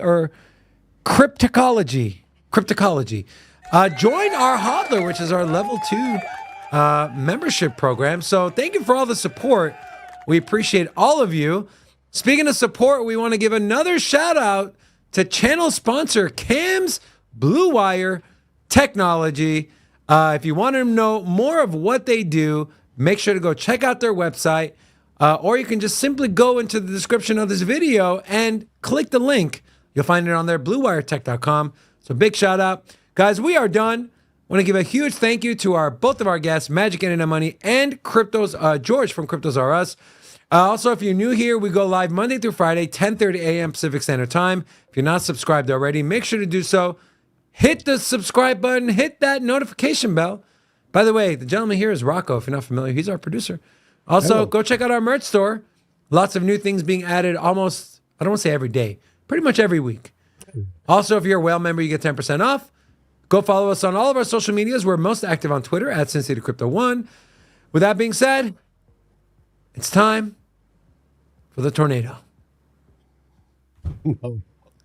Join our hodler, which is our level 2 membership program. So thank you for all the support. We appreciate all of you. Speaking of support, we want to give another shout out to channel sponsor Cam's Blue Wire Technology. If you want to know more of what they do, make sure to go check out their website. or you can just simply go into the description of this video and click the link. You'll find it on there, bluewiretech.com. So big shout out. Guys, we are done. I want to give a huge thank you to both of our guests, Magic Internet Money and George from CryptosRUs. Also, if you're new here, we go live Monday through Friday, 10:30 a.m. Pacific Standard Time. If you're not subscribed already, make sure to do so. Hit the subscribe button. Hit that notification bell. By the way, the gentleman here is Rocco. If you're not familiar, he's our producer. Also, go check out our merch store. Lots of new things being added almost, I don't want to say every day, pretty much every week. Also, if you're a whale member, you get 10% off. Go follow us on all of our social medias. We're most active on Twitter at SinCityCrypto1. With that being said, it's time for the tornado.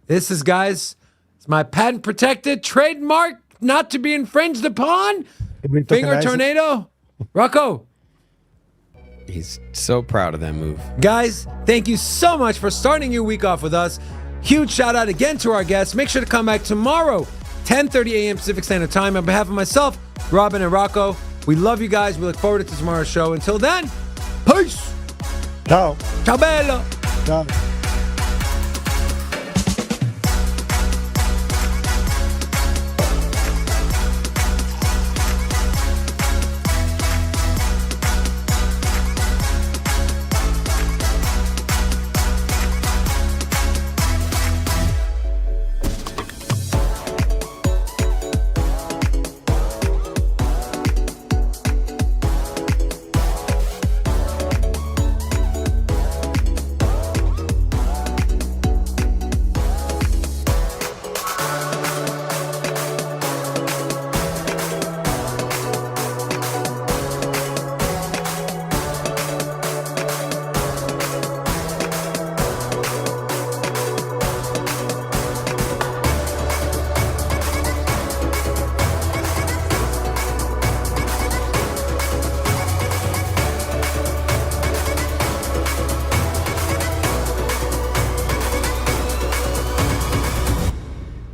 This is, guys, it's my patent protected trademark, not to be infringed upon. Finger tornado. Rocco. He's so proud of that move. Guys, thank you so much for starting your week off with us. Huge shout out again to our guests. Make sure to come back tomorrow, 10:30 a.m. Pacific Standard Time. On behalf of myself, Robin, and Rocco, we love you guys. We look forward to tomorrow's show. Until then, peace. Ciao. Ciao bello. Ciao.